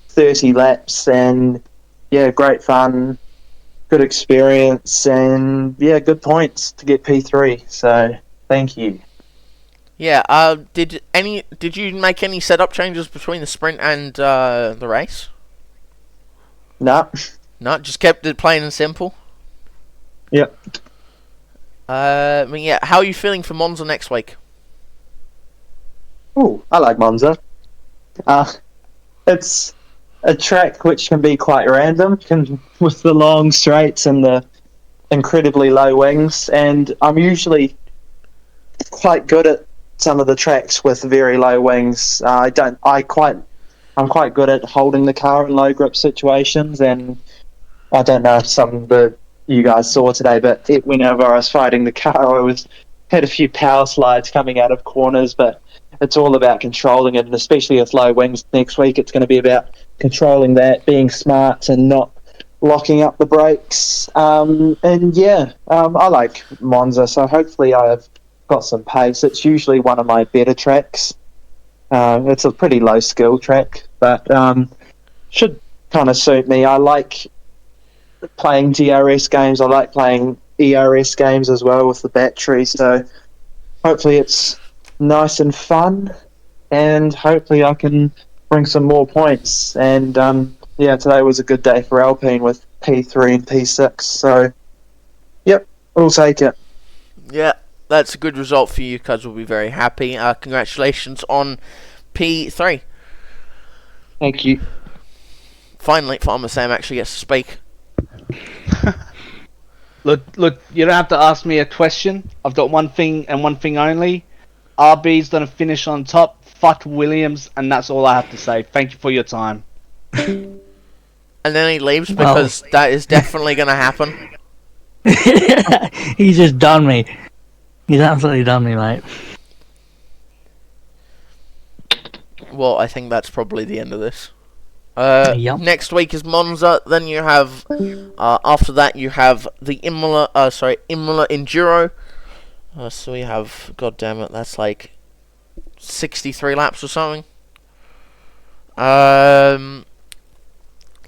30 laps, and yeah, great fun, good experience, and yeah, good points to get P3. So thank you. Yeah. Did you make any setup changes between the sprint and the race? No. No, just kept it plain and simple. Yep. I mean, yeah. How are you feeling for Monza next week? Oh, I like Monza. It's a track which can be quite random, with the long straights and the incredibly low wings. And I'm usually quite good at some of the tracks with very low wings. I'm quite good at holding the car in low grip situations, and I don't know if some of the you guys saw today, but whenever I was fighting the car, had a few power slides coming out of corners, but it's all about controlling it, and especially with low wings next week, it's going to be about controlling that, being smart, and not locking up the brakes. I like Monza, so hopefully I've got some pace. It's usually one of my better tracks. It's a pretty low skill track, but should kind of suit me. I like playing DRS games. I like playing ERS games as well with the battery. So hopefully it's nice and fun, and hopefully I can bring some more points. And today was a good day for Alpine with P3 and P6. So yep, we'll take it. Yeah, that's a good result for you, cuz we'll be very happy. Congratulations on P3. Thank you. Finally, Farmer Sam actually gets to speak. Look, you don't have to ask me a question. I've got one thing and one thing only. RB's gonna finish on top. Fuck Williams, and that's all I have to say. Thank you for your time. And then he leaves because that is definitely going to happen. He's just done me. He's absolutely done me, mate. Well, I think that's probably the end of this. Yep. Next week is Monza. Then you have, after that, you have the Imola Enduro. So we have, god damn it, that's like 63 laps or something.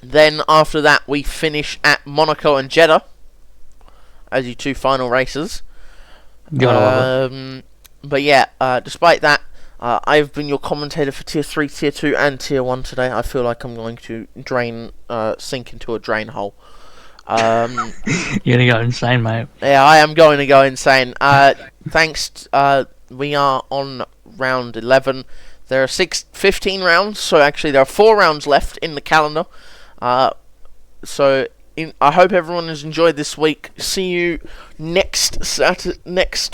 Then after that, we finish at Monaco and Jeddah as your two final races. Gotta love it. But yeah, despite that, I've been your commentator for Tier 3, Tier 2 and Tier 1 today. I feel like I'm going to sink into a drain hole. You're gonna go insane, mate. Yeah, I am going to go insane. Thanks, we are on round 11. There are 15 rounds, so actually there are 4 rounds left in the calendar. I hope everyone has enjoyed this week. See you next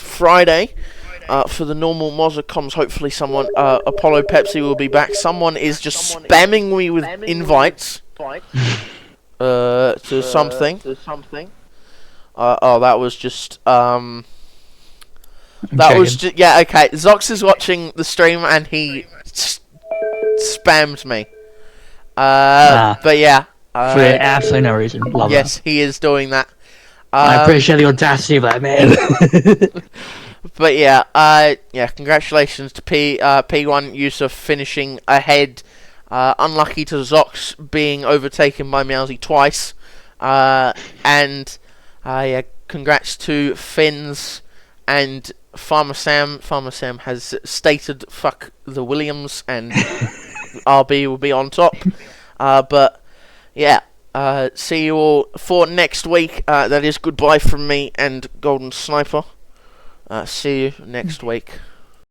Friday for the normal Mozza comms. Hopefully someone, Apollo Pepsi will be back. Someone is just spamming me with invites to something. That was just yeah, okay. Zox is watching the stream and he spammed me. But yeah. For absolutely no reason. Love yes, that. he is doing that. I appreciate the audacity of that, man. But yeah, congratulations to P1 Yusuf finishing ahead. Unlucky to Zox being overtaken by Meowsy twice. Congrats to Finns and Farmer Sam. Farmer Sam has stated fuck the Williams and RB will be on top. But yeah, see you all for next week. That is goodbye from me and Golden Sniper. See you next week.